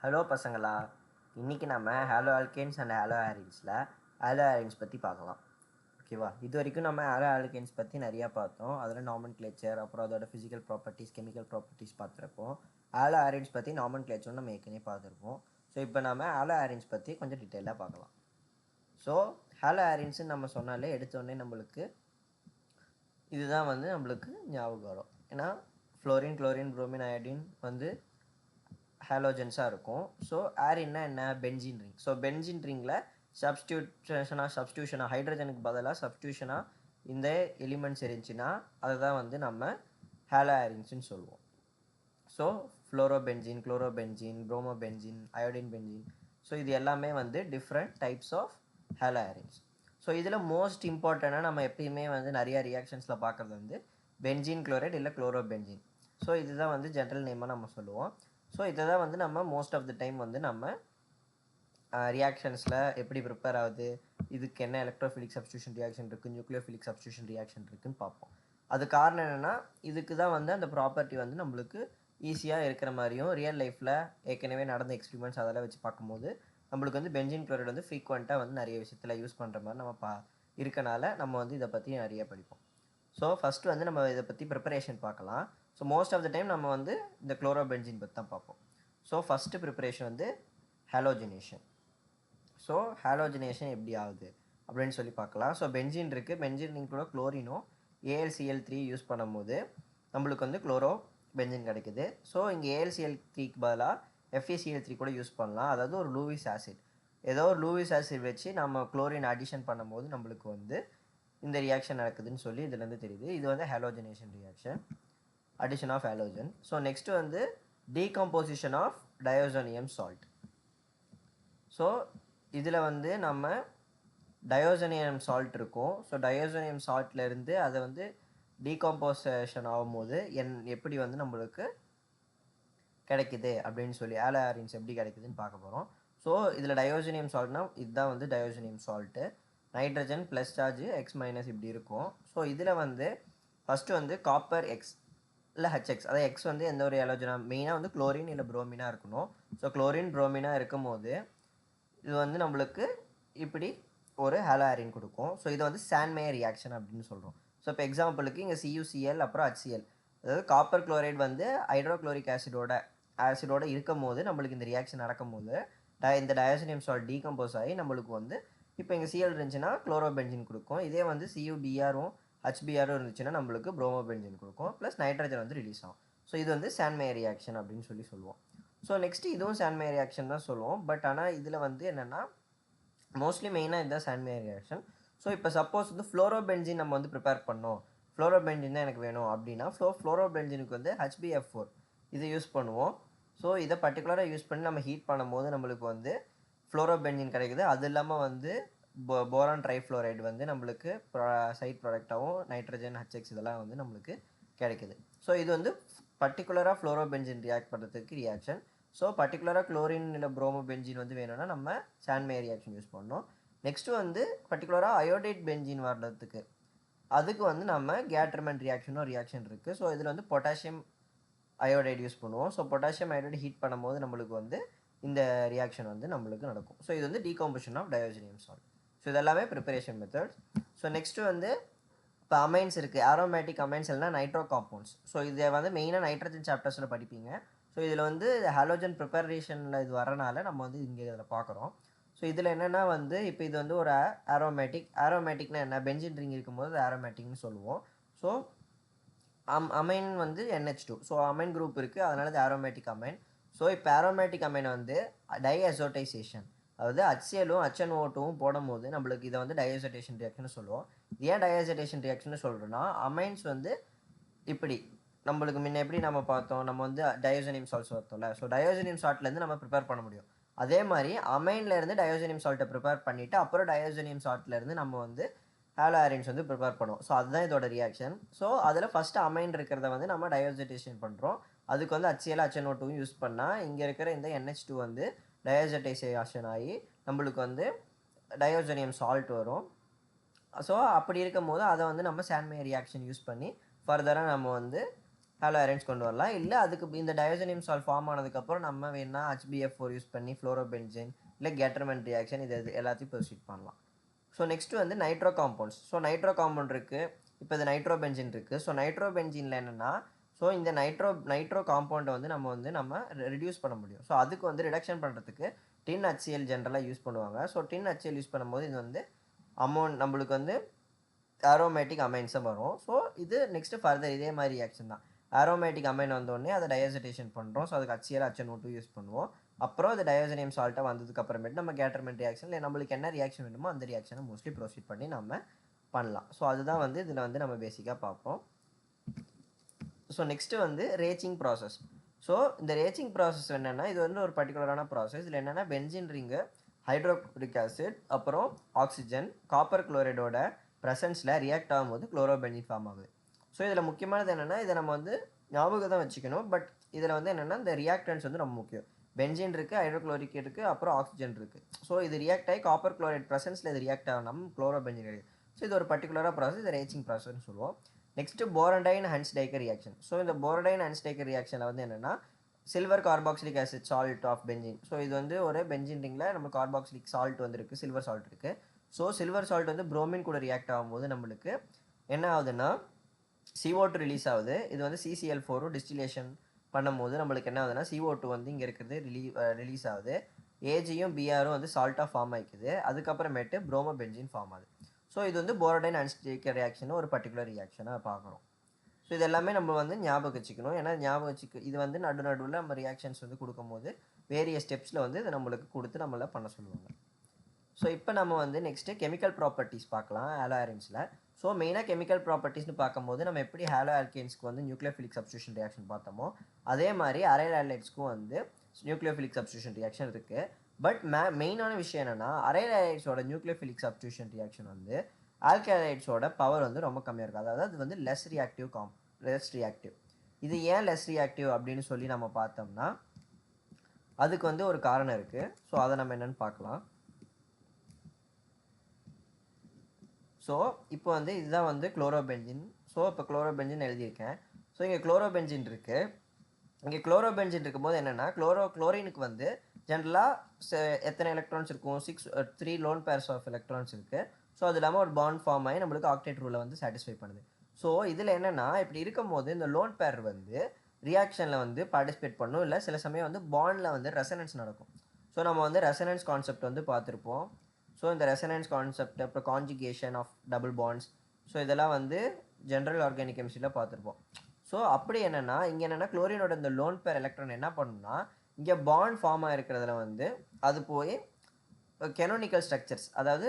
Hello பசங்களா, இன்றைக்கி நம்ம ஹாலோ ஆல்கேன்ஸ் அண்ட் ஹாலோ ஆரின்ஸில் ஹாலோ ஆரின்ஸ் பற்றி பார்க்கலாம். ஓகேவா? இது வரைக்கும் நம்ம ஹாலோ ஆல்கேன்ஸ் பற்றி நிறையா பார்த்தோம். அதில் நாமன்கிளேச்சர், அப்புறம் அதோட ஃபிசிக்கல் ப்ராப்பர்ட்டிஸ், கெமிக்கல் ப்ராப்பர்ட்டிஸ் பார்த்துருப்போம். ஹாலோ ஆரின்ஸ் பற்றி நாமன்கிளேச்சர் நம்ம ஏற்கனவே பார்த்துருப்போம். ஸோ இப்போ நம்ம ஹாலோ ஆரின்ஸ் பற்றி கொஞ்சம் டீட்டெயிலாக பார்க்கலாம். ஸோ ஹாலோ ஆரின்ஸ்ன்னு நம்ம சொன்னாலே எடுத்தோடனே நம்மளுக்கு இதுதான் நம்மளுக்கு ஞாபகம் வரும். ஏன்னா ஃப்ளோரின், குளோரின், புரோமின், அயோடின் ஹாலோஜன்ஸாக இருக்கும். ஸோ ஆரின்னா என்ன? Benzene ring. ஸோ பென்சின் ரிங்கில் சப்ஸ்டியூஷனாக ஹைட்ரஜனுக்கு பதிலாக சப்ஸ்டியூஷனாக இந்த எலிமெண்ட்ஸ் இருந்துச்சுன்னா அதை தான் நம்ம ஹாலோ ஆரின்ஸ்ன்னு சொல்லுவோம். So fluorobenzene, chlorobenzene, bromobenzene, iodine benzene, so இது எல்லாமே different types of halo arenes. So இதில் மோஸ்ட் இம்பார்ட்டண்ட்டாக நம்ம எப்பயுமே நிறையா ரியாக்ஷன்ஸில் பார்க்குறது பென்சின் குளோரைட் இல்லை குளோரோபென்சின். ஸோ இதுதான் ஜென்ரல் நேமாக நம்ம சொல்லுவோம். ஸோ இதை தான் நம்ம மோஸ்ட் ஆஃப் த டைம் நம்ம ரியாக்ஷன்ஸில் எப்படி ப்ரிப்பேர் ஆகுது, இதுக்கு என்ன எலக்ட்ரோஃபிலிக் சப்ஸ்டியூஷன் ரியாக்ஷன் இருக்குது, நியூக்ளியோஃபிலிக் சப்ஸ்டியூஷன் ரியாக்ஷன் இருக்குதுன்னு பார்ப்போம். அது காரணம் என்னென்னா, இதுக்கு தான் அந்த ப்ராப்பர்ட்டி நம்மளுக்கு ஈஸியாக இருக்கிற மாதிரியும், ரியல் லைஃப்பில் ஏற்கனவே நடந்த எக்ஸ்பிரிமெண்ட்ஸ் அதெல்லாம் வச்சு பார்க்கும்போது நம்மளுக்கு பென்சின் குளோரைடு ஃப்ரீக்வெண்ட்டாக நிறைய விஷயத்தில் யூஸ் பண்ணுற மாதிரி நம்ம இருக்கனால நம்ம இதை பற்றி நிறைய படிப்போம். ஸோ ஃபஸ்ட்டு நம்ம இதை பற்றி ப்ரிப்பரேஷன் பார்க்கலாம். So most of the time நம்ம இந்த குளோரோபென்சின் பற்றி தான் பார்ப்போம். So first preparation halogenation. So halogenation எப்படி ஆகுது அப்படின்னு சொல்லி பார்க்கலாம். ஸோ பென்சின் இருக்குது, பென்சின் கூட குளோரினும் AlCl3 யூஸ் பண்ணும்போது நம்மளுக்கு குளோரோ பென்சின் கிடைக்குது. ஸோ இங்கே AlCl3க்கு பதிலாக FeCl3 கூட யூஸ் பண்ணலாம். அதாவது ஒரு லூயிஸ் ஆசிட், ஏதோ ஒரு லூயிஸ் ஆசிட் வச்சு நம்ம குளோரின் அடிஷன் பண்ணும்போது நம்மளுக்கு இந்த ரியாக்ஷன் நடக்குதுன்னு சொல்லி இதுலேருந்து தெரியுது. இது ஹாலோஜினேஷன் reaction, addition of halogen. So next decomposition of diazonium salt. So இதில் நம்ம diazonium salt இருக்கும். ஸோ diazonium saltலேருந்து அதை டீகம்போசிஷன் ஆகும்போது எப்படி நம்மளுக்கு கிடைக்குது அப்படின்னு சொல்லி ஹாலோ ஆரின்ஸ் எப்படி கிடைக்குதுன்னு பார்க்க போகிறோம். ஸோ இதில் டயோசனியம் சால்ட்னா இதுதான் diazonium salt. Nitrogen plus charge X minus இப்படி இருக்கும். ஸோ இதில் ஃபஸ்ட்டு காப்பர் எக்ஸ் இல்லை ஹெச்எக்ஸ், அதாவது எக்ஸ் எந்த ஒரு ஹாலோஜனா, மெயினாக குளோரின் இல்லை புரோமினாக இருக்கணும். ஸோ குளோரின் புரோமினாக இருக்கும் போது இது நம்மளுக்கு இப்படி ஒரு ஹாலோ ஆரின் கொடுக்கும். ஸோ இதை சாண்ட்மேயர் ரியாக்ஷன் அப்படின்னு சொல்கிறோம். ஸோ இப்போ எக்ஸாம்பிளுக்கு இங்கே CuCl அப்புறம் HCl, அதாவது காப்பர் குளோரைடு ஹைட்ரோக்ளோரிக் ஆசிடோட இருக்கும் போது நம்மளுக்கு இந்த ரியாக்ஷன் நடக்கும்போது இந்த டயோசனியம் சால்ட் டீகம்போஸ் ஆகி நம்மளுக்கு இப்போ இங்கே Cl இருந்துச்சுன்னா குளோரோபென்சின் கொடுக்கும். இதே CuBrரும் HBrரும் இருந்துச்சுன்னா நம்மளுக்கு புரோமோபென்சின் கொடுக்கும். ப்ளஸ் நைட்ரஜன் ரிலீஸ் ஆகும். ஸோ இது சாண்ட்மேயர் ரியாக்ஷன் அப்படின்னு சொல்லி சொல்லுவோம். ஸோ நெக்ஸ்ட் இதுவும் சாண்ட்மேயர் ரியாக்ஷன் தான் சொல்லுவோம். பட் ஆனால் இதில் என்னென்னா மோஸ்ட்லி மெயினாக இதுதான் சாண்ட்மேயர் ரியாக்ஷன். ஸோ இப்போ சப்போஸ் ஃப்ளோரோபென்சின் நம்ம ப்ரிப்பேர் பண்ணோம், ஃப்ளோரோபென்சின் தான் எனக்கு வேணும் அப்படின்னா ஃப்ளோரோபென்சினுக்கு HbF4 இதை யூஸ் பண்ணுவோம். ஸோ இதை பர்டிகுலராக யூஸ் பண்ணி நம்ம ஹீட் பண்ணும்போது நம்மளுக்கு ஃப்ளோரோபென்சின் கிடைக்குது. அது இல்லாமல் போரான் ட்ரைஃப்ளோரைடு நம்மளுக்கு சைட் ப்ராடக்டாகவும் நைட்ரஜன் HX இதெல்லாம் நம்மளுக்கு கிடைக்குது. ஸோ இது பர்டிகுலராக ஃப்ளோரோபென்சின் ரியாக்ட் பண்ணுறதுக்கு ரியாக்ஷன். ஸோ பர்டிகுலராக குளோரின் இல்லை புரோமோபென்சின் வேணும்னா நம்ம சாண்ட்மேயர் ரியாக்ஷன் யூஸ் பண்ணணும். நெக்ஸ்ட்டு பர்டிகுலராக அயோடைட் பென்சின் வர்றதுக்கு அதுக்கு நம்ம கேட்ரமன் ரியாக்ஷன் இருக்குது. ஸோ இதில் பொட்டாசியம் அயோடைடு யூஸ் பண்ணுவோம். ஸோ பொட்டாசியம் அயோடைடு ஹீட் பண்ணும்போது நம்மளுக்கு இந்த ரியாக்ஷன் நம்மளுக்கு நடக்கும். ஸோ இது டீகம்போசிஷன் ஆஃப் டயோசனியம் சால்ட். ஸோ இதெல்லாமே ப்ரிப்பரேஷன் மெத்தட்ஸ். ஸோ நெக்ஸ்ட்டு இப்போ அமைன்ஸ் இருக்குது, ஆரோமேட்டிக் அமைன்ஸ் இல்லைனா நைட்ரோ காம்பவுண்ட்ஸ். ஸோ இதை மெயினாக நைட்ரஜன் சாப்டர்ஸில் படிப்பீங்க. ஸோ இதில் ஹாலோஜன் ப்ரிப்பரேஷனில் இது வரனால நம்ம இங்கே இதில் பார்க்குறோம். ஸோ இதில் என்னென்னா இப்போ இது ஒரு ஆரோமேட்டிக்னா என்ன, பென்சின் ரிங் இருக்கும்போது ஆரோமேட்டிக்னு சொல்லுவோம். So amine NH2. So amine group இருக்குது, அதனால இது ஆரோமேட்டிக் அமைன். ஸோ இப்போ ஆரோமேட்டிக் அமைன் டைஅசோட்டைசேஷன், அதாவது HClவும் HNO2வும் போடும்போது நம்மளுக்கு இதை டைஅசோடேஷன் ரியாக்ஷன் சொல்லுவோம். ஏன் டைஅசோடேஷன் ரியாக்ஷன் சொல்கிறோன்னா அமைன்ஸ் இப்படி நம்மளுக்கு முன்ன எப்படி நம்ம பார்த்தோம், நம்ம டயோசனியம் சால்ட்ஸ் பார்த்தோம்ல. ஸோ டயோசனியம் சால்ட்லேருந்து நம்ம ப்ரிப்பேர் பண்ண முடியும். அதே மாதிரி அமைன்லேருந்து டயோசனியம் சால்ட்டை ப்ரிப்பேர் பண்ணிவிட்டு அப்புறம் டயோசனியம் சால்ட்லேருந்து நம்ம ஹாலோ ஆரின்ஸ் ப்ரிப்பேர் பண்ணுவோம். ஸோ அதுதான் இதோட ரியாக்ஷன். ஸோ அதில் ஃபஸ்ட்டு அமைன் இருக்கிறத நம்ம டயோசடேஷன் பண்ணுறோம். அதுக்கு HCl HNO2 யூஸ் பண்ணால் இங்கே இருக்கிற இந்த NH2 டயோசடைசேஷன் ஆகி நம்மளுக்கு டயோசனியம் சால்ட் வரும். ஸோ அப்படி இருக்கும் போது அதை நம்ம சாண்ட்மேயர் ரியாக்ஷன் யூஸ் பண்ணி ஃபர்தராக நம்ம ஹாலோ அரேஞ்ச் கொண்டு வரலாம். இல்லை அதுக்கு இந்த டயோசனியம் சால்ட் ஃபார்ம் ஆனதுக்கப்புறம் நம்ம வேணா HBF4 யூஸ் பண்ணி ஃப்ளோரோபென்சீன் இல்லை கெட்டர்மென்ட் ரியாக்ஷன் இது எல்லாத்தையும் ப்ரொசீட் பண்ணலாம். ஸோ நெக்ஸ்ட்டு வந்து nitro compounds. So nitro compound இருக்குது, இப்போ இது நைட்ரோபென்சின் இருக்குது. ஸோ நைட்ரோபென்சினில் என்னென்னா, ஸோ இந்த நைட்ரோ காம்பவுண்டை வந்து நம்ம ரெடியூஸ் பண்ண முடியும். ஸோ அதுக்கு வந்து ரிடக்ஷன் பண்ணுறதுக்கு டின் HCl ஜென்ரலாக யூஸ் பண்ணுவாங்க. ஸோ டின் HCl யூஸ் பண்ணும்போது இது வந்து நம்மளுக்கு வந்து ஆரோமேட்டிக் அமைன்ஸை வரும். ஸோ இது நெக்ஸ்ட்டு ஃபர்தர் இதே மாதிரி ரியாக்ஷன் தான். ஆரோமேட்டிக் அமைன் வந்தோடனே அதை டயோசடேஷன் பண்ணுறோம். ஸோ அதுக்கு HCl HNO2 யூஸ் பண்ணுவோம். அப்புறம் அது டயோசனியம் சால்ட்டாக வந்ததுக்கு அப்புறமேட்டு நம்ம கேட்டர்மென்ட் ரியாக்ஷன் இல்லை நம்மளுக்கு என்ன ரியாக்ஷன் வேணுமோ அந்த ரியாக்ஷனை மோஸ்ட்லி ப்ரொசீட் பண்ணி நம்ம பண்ணலாம். ஸோ அதுதான் வந்து இதில் வந்து நம்ம பேசிக்காக பார்ப்போம். ஸோ நெக்ஸ்ட்டு வந்து ரேச்சிங் ப்ராசஸ். ஸோ இந்த ரேச்சிங் ப்ராசஸ் என்னென்னா, இது வந்து ஒரு பர்டிகுலரான ப்ராசஸ். இதில் என்னென்னா பென்சின் ரிங்கு, ஹைட்ரோக்ளோரிக் ஆசிட், அப்புறம் ஆக்சிஜன், காப்பர் குளோரைடோட ப்ரெசன்ஸில் ரியாக்ட் ஆகும்போது குளோரோபென்சின் ஃபார்ம் ஆகுது. ஸோ இதில் முக்கியமானது என்னென்னா, இதை நம்ம வந்து ஞாபகம் தான் வச்சுக்கணும். பட் இதில் வந்து என்னென்னா இந்த ரியாக்டன்ஸ் வந்து ரொம்ப முக்கியம். பென்சின் இருக்குது, ஹைட்ரோக்ளோரிக் இருக்குது, அப்புறம் ஆக்சிஜன் இருக்குது. ஸோ இது ரியாக்ட் ஆகி காப்பர் குளோரைட் ப்ரெசன்ஸில் இது ரியாக்ட் ஆகணும் குளோரோபென்சின் கிடையாது. ஸோ இது ஒரு பர்டிகுலராக ப்ராசஸ், இது ரேச்சிங் ப்ராசஸ்னு சொல்லுவோம். Next Borodin Hunsdiecker reaction. So இந்த போரடைன் ஹன்ஸ்டைக்கர் ரியாக்ஷனில் வந்து என்னென்னா silver carboxylic acid salt of benzene. So இது வந்து ஒரு பென்சின் ரிங்கில் நம்ம கார்பாக்சிலிக் சால்ட் வந்துருக்கு, சில்வர் சால்ட் இருக்குது. ஸோ சில்வர் சால்ட் வந்து ப்ரோமின் கூட ரியாக்ட் ஆகும்போது நம்மளுக்கு என்ன ஆகுதுன்னா CO2 ரிலீஸ் ஆகுது. இது வந்து CCl4 டிஸ்டிலேஷன் பண்ணும்போது நம்மளுக்கு என்ன ஆகுதுன்னா CO2 வந்து இங்கே இருக்கிறது ரிலீஸ் ஆகுது. Agயும் Brயும் வந்து சால்ட்டாக ஃபார்ம் ஆகிக்குது. அதுக்கப்புறமேட்டு ப்ரோமோபென்சின் ஃபார்ம் ஆகுது. ஸோ இது வந்து போரடைன் ஹன்ஸ்டைக்கர் ரியாக்ஷன் ஒரு பர்டிகுலர் ரியாக்ஷனாக பார்க்குறோம். ஸோ இது எல்லாமே நம்ம வந்து ஞாபகம் வச்சுக்கணும். ஏன்னா இது வந்து நடுவில் நம்ம ரியாக்ஷன்ஸ் வந்து கொடுக்கும்போது வேரியஸ் ஸ்டெப்ஸில் வந்து இதை நம்மளுக்கு கொடுத்து நம்மளை பண்ண சொல்லுவாங்க. ஸோ இப்போ நம்ம வந்து நெக்ஸ்ட்டு கெமிக்கல் ப்ராப்பர்ட்டிஸ் பார்க்கலாம் ஹாலோ அரேன்ஸில். ஸோ மெயினாக கெமிக்கல் ப்ராப்பர்ட்டிஸ்னு பார்க்கும்போது நம்ம எப்படி ஹாலோ ஆல்கேன்ஸ்க்கு வந்து நியூக்ளியோஃபிலிக் சப்ஸ்டியூஷன் ரியாக்ஷன் பார்த்தோமோ அதே மாதிரி அரைல் ஹாலைட்ஸ்க்கும் வந்து நியூக்ளியோஃபிலிக் சப்ஸ்டியூஷன் ரியாக்ஷன் இருக்குது. பட் மெயினான விஷயம் என்னென்னா அரைல் ஹாலைட்ஸோட நியூக்ளியோஃபிலிக் சப்ஸ்டியூஷன் ரியாக்ஷன் வந்து ஆல்கஹைட்ஸோட பவர் வந்து ரொம்ப கம்மியாக இருக்குது. அதாவது அது வந்து லெஸ் ரியாக்டிவ். இது ஏன் லெஸ் ரியாக்டிவ் அப்படின்னு சொல்லி நம்ம பார்த்தோம்னா அதுக்கு வந்து ஒரு காரணம் இருக்குது. ஸோ அதை நம்ம என்னென்னு பார்க்கலாம். ஸோ இப்போ வந்து இதுதான் வந்து குளோரோபென்சின். ஸோ இப்போ குளோரோபென்சின் எழுதியிருக்கேன். ஸோ இங்கே குளோரோபென்சின் இருக்குது. இங்கே குளோரோபென்சின் இருக்கும்போது என்னென்னா குளோரினுக்கு வந்து ஜென்ரலாக எத்தனை எலக்ட்ரான்ஸ் இருக்கும், 3 லோன் பேர்ஸ் ஆஃப் எலக்ட்ரான்ஸ் இருக்குது. ஸோ அது இல்லாமல் ஒரு பாண்ட் ஃபார்ம் ஆகி நம்மளுக்கு ஆக்டேட் ரூலை வந்து சாட்டிஸ்ஃபை பண்ணுது. ஸோ இதில் என்னென்னா இப்படி இருக்கும்போது இந்த லோன் பேர் வந்து ரியாக்ஷனில் வந்து பார்ட்டிசிபேட் பண்ணும், இல்லை சில சமயம் வந்து பாண்டில் வந்து ரெசனன்ஸ் நடக்கும். ஸோ நம்ம வந்து ரெசனன்ஸ் கான்செப்ட் வந்து பார்த்துருப்போம். ஸோ இந்த ரெசனன்ஸ் கான்செப்ட், அப்புறம் conjugation of double bonds, so இதெல்லாம் வந்து ஜென்ரல் ஆர்கானிக் கெமிஸ்ட்ரியில் பார்த்துருப்போம். ஸோ அப்படி என்னென்னா இங்கே என்னென்னா குளோரினோட இந்த லோன் பேர் எலக்ட்ரான் என்ன பண்ணுன்னா இங்கே பாண்ட் ஃபார்ம் ஆகிருக்கிறதுல வந்து அது போய் கெனோனிக்கல் ஸ்ட்ரக்சர்ஸ், அதாவது